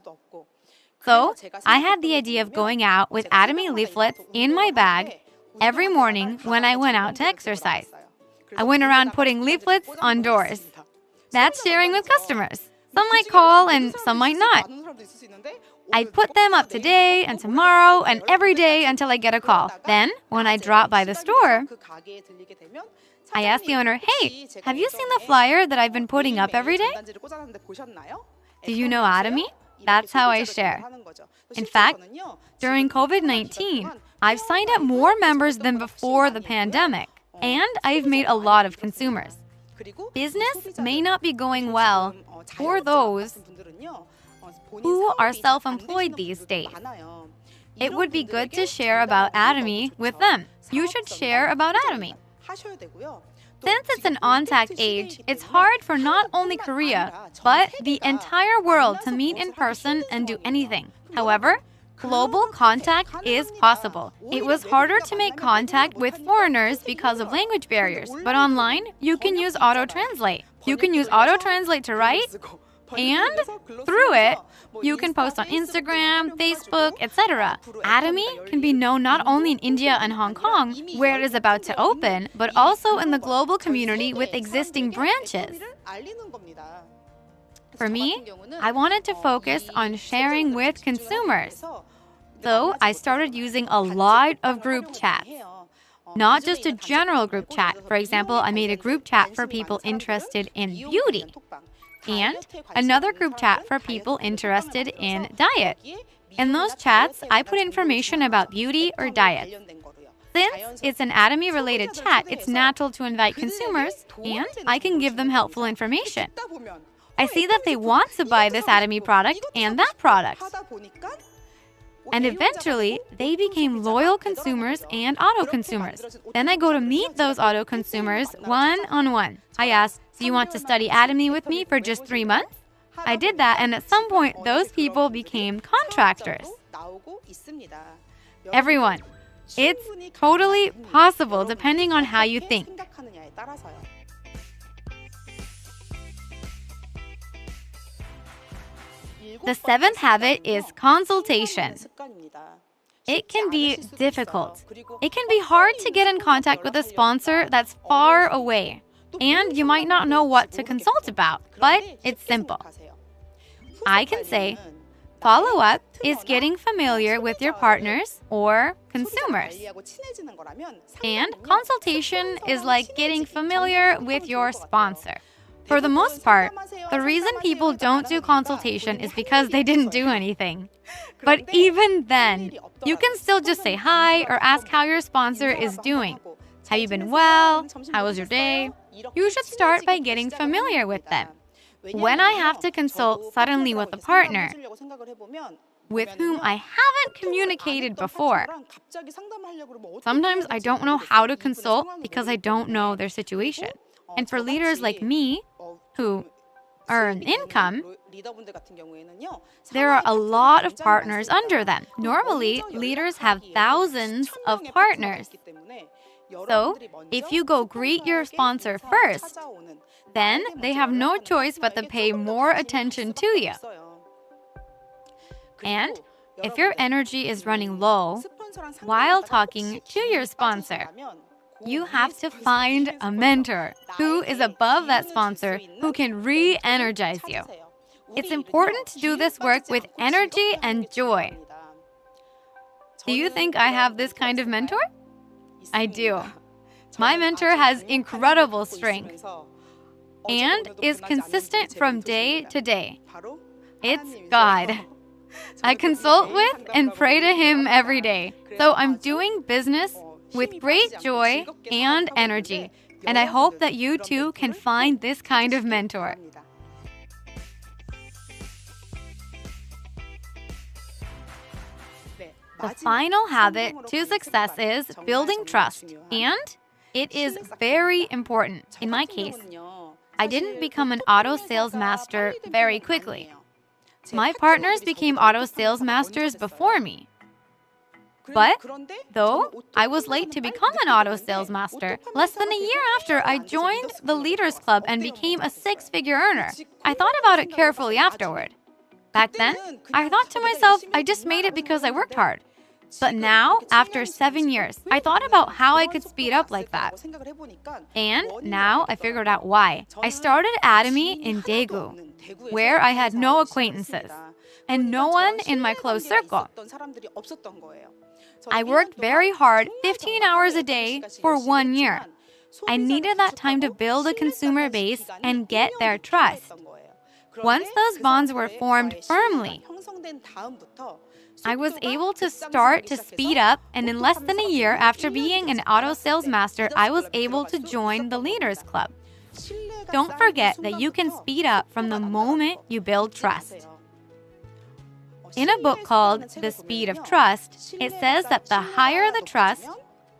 So I had the idea of going out with Atomy leaflets in my bag every morning when I went out to exercise. I went around putting leaflets on doors. That's sharing with customers. Some might call and some might not. I'd put them up today and tomorrow and every day until I get a call. Then, when I drop by the store, I ask the owner, "Hey, have you seen the flyer that I've been putting up every day? Do you know Atomy?" That's how I share. In fact, during COVID-19, I've signed up more members than before the pandemic, and I've made a lot of consumers. Business may not be going well for those who are self-employed these days. It would be good to share about Atomy with them. You should share about Atomy. Since it's an on-tact age, it's hard for not only Korea, but the entire world to meet in person and do anything. However, global contact is possible. It was harder to make contact with foreigners because of language barriers, but online, you can use auto-translate. You can use auto-translate to write, and through it, you can post on Instagram, Facebook, etc. Atomy can be known not only in India and Hong Kong, where it is about to open, but also in the global community with existing branches. For me, I wanted to focus on sharing with consumers. So I started using a lot of group chats. Not just a general group chat. For example, I made a group chat for people interested in beauty. And another group chat for people interested in diet. In those chats, I put information about beauty or diet. Since it's an Atomy-related chat, it's natural to invite consumers, and I can give them helpful information. I see that they want to buy this Atomy product and that product. And eventually, they became loyal consumers and auto-consumers. Then I go to meet those auto-consumers one-on-one. I ask, "Do you want to study Atomy with me for just 3 months?" I did that, and at some point, those people became contractors. Everyone, it's totally possible depending on how you think. The seventh habit is consultation. It can be difficult. It can be hard to get in contact with a sponsor that's far away, and you might not know what to consult about, but it's simple. I can say, follow-up is getting familiar with your partners or consumers. And consultation is like getting familiar with your sponsor. For the most part, the reason people don't do consultation is because they didn't do anything. But even then, you can still just say hi or ask how your sponsor is doing. Have you been well? How was your day? You should start by getting familiar with them. When I have to consult suddenly with a partner with whom I haven't communicated before, sometimes I don't know how to consult because I don't know their situation. And for leaders like me, who earn income, there are a lot of partners under them. Normally, leaders have thousands of partners. So, if you go greet your sponsor first, then they have no choice but to pay more attention to you. And if your energy is running low while talking to your sponsor, you have to find a mentor who is above that sponsor who can re-energize you. It's important to do this work with energy and joy. Do you think I have this kind of mentor? I do. My mentor has incredible strength and is consistent from day to day. It's God. I consult with and pray to Him every day. So I'm doing business with great joy and energy. And I hope that you too can find this kind of mentor. The final habit to success is building trust. And it is very important. In my case, I didn't become an auto sales master very quickly. My partners became auto sales masters before me. But, though I was late to become an auto sales master, less than a year after I joined the Leaders Club and became a six-figure earner, I thought about it carefully afterward. Back then, I thought to myself, I just made it because I worked hard. But now, after 7 years, I thought about how I could speed up like that. And now I figured out why. I started Atomy in Daegu, where I had no acquaintances and no one in my close circle. I worked very hard, 15 hours a day, for 1 year. I needed that time to build a consumer base and get their trust. Once those bonds were formed firmly, I was able to start to speed up, and in less than a year after being an auto sales master, I was able to join the Leaders Club. Don't forget that you can speed up from the moment you build trust. In a book called The Speed of Trust, it says that the higher the trust,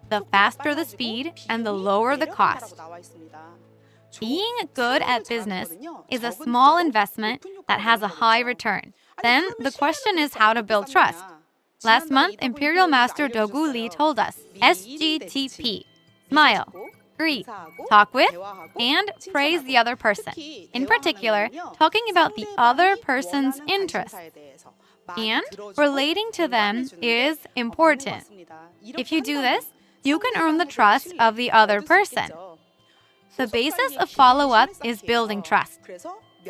the faster the speed, and the lower the cost. Being good at business is a small investment that has a high return. Then the question is how to build trust. Last month, Imperial Master Dogu Lee told us, SGTP, smile, greet, talk with, and praise the other person. In particular, talking about the other person's interests and relating to them is important. If you do this, you can earn the trust of the other person. The basis of follow-up is building trust.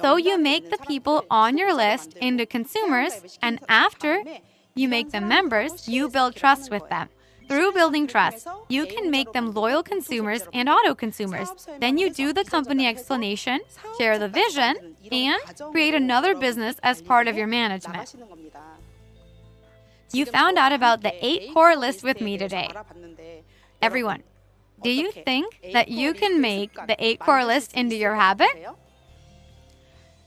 So you make the people on your list into consumers, and after you make them members, you build trust with them. Through building trust, you can make them loyal consumers and auto-consumers. Then you do the company explanation, share the vision, and create another business as part of your management. You found out about the 8 core list with me today. Everyone, do you think that you can make the 8 core list into your habit?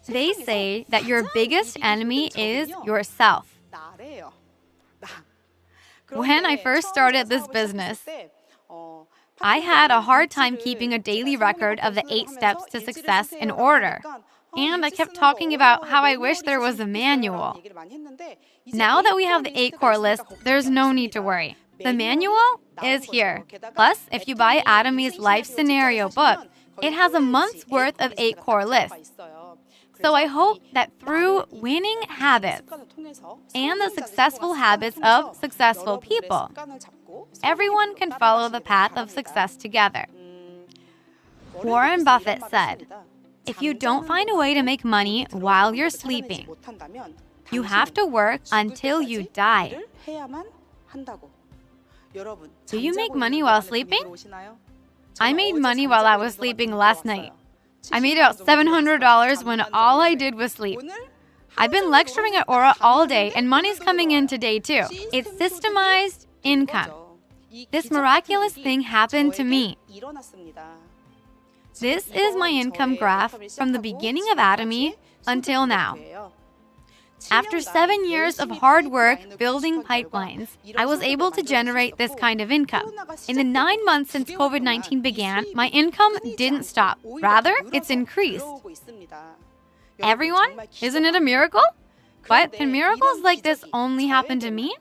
They say that your biggest enemy is yourself. When I first started this business, I had a hard time keeping a daily record of the 8 steps to success in order. And I kept talking about how I wish there was a manual. Now that we have the 8 core list, there's no need to worry. The manual is here. Plus, if you buy Atomy's life scenario book, it has a month's worth of 8 core lists. So I hope that through winning habits and the successful habits of successful people, everyone can follow the path of success together. Warren Buffett said, if you don't find a way to make money while you're sleeping, you have to work until you die. Do you make money while sleeping? I made money while I was sleeping last night. I made about $700 when all I did was sleep. I've been lecturing at Aura all day, and money's coming in today too. It's systemized income. This miraculous thing happened to me. This is my income graph from the beginning of Atomy until now. After 7 years of hard work building pipelines, I was able to generate this kind of income. In the 9 months since COVID-19 began, my income didn't stop. Rather, it's increased. Everyone, isn't it a miracle? But can miracles like this only happen to me?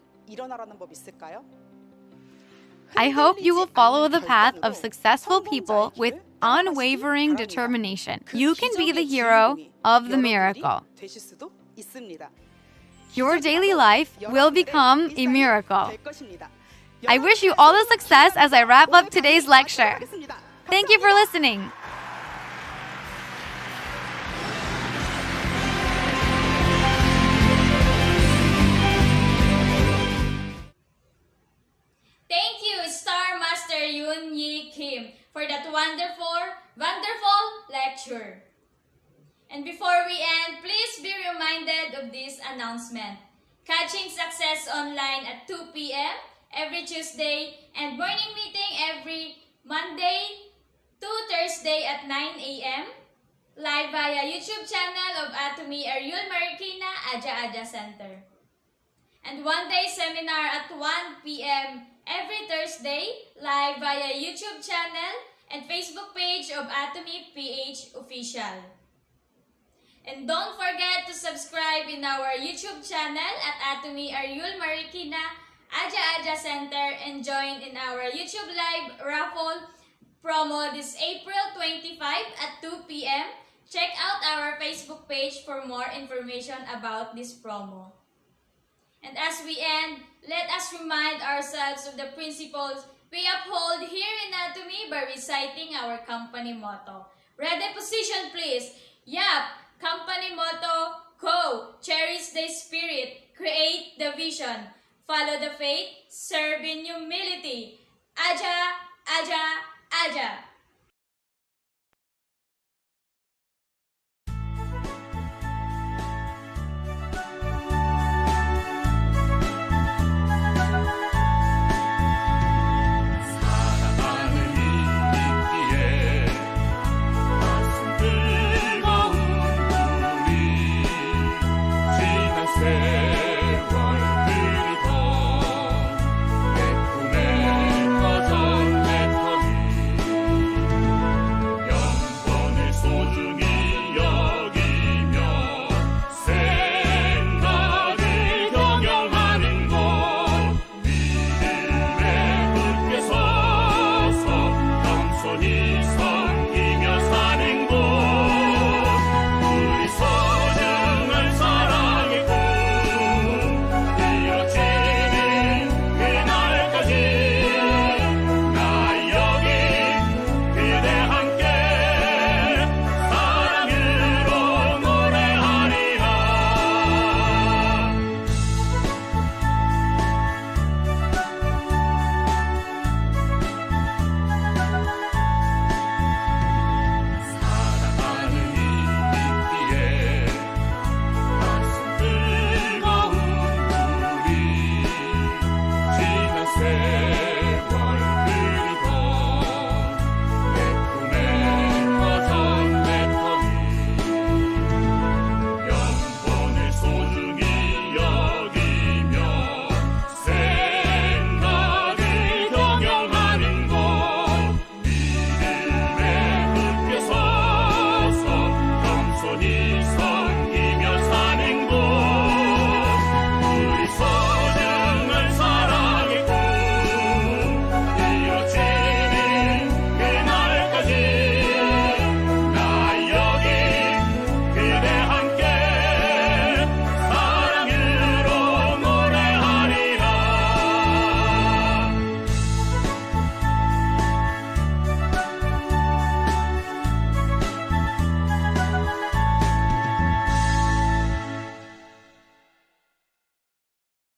I hope you will follow the path of successful people with unwavering determination. You can be the hero of the miracle. Your daily life will become a miracle. I wish you all the success as I wrap up today's lecture. Thank you for listening. Thank you, Star Master Yoon Yi Kim, for that wonderful lecture. And before we end, please be reminded of this announcement. Catching Success online at 2 p.m. every Tuesday and morning meeting every Monday to Thursday at 9 a.m. Live via YouTube channel of Atomy Ariul Marikina Aja Center. And one-day seminar at 1 p.m. every Thursday, live via YouTube channel and Facebook page of Atomy PH Official. And don't forget to subscribe in our YouTube channel at Atomy, Ariul, Marikina, Aja Center, and join in our YouTube Live raffle promo this April 25 at 2 p.m. Check out our Facebook page for more information about this promo. And as we end, let us remind ourselves of the principles we uphold here in Atomy by reciting our company motto. Ready, position please. Yup, company motto, go, cherish the spirit, create the vision, follow the faith, serve in humility. Aja, Aja, Aja.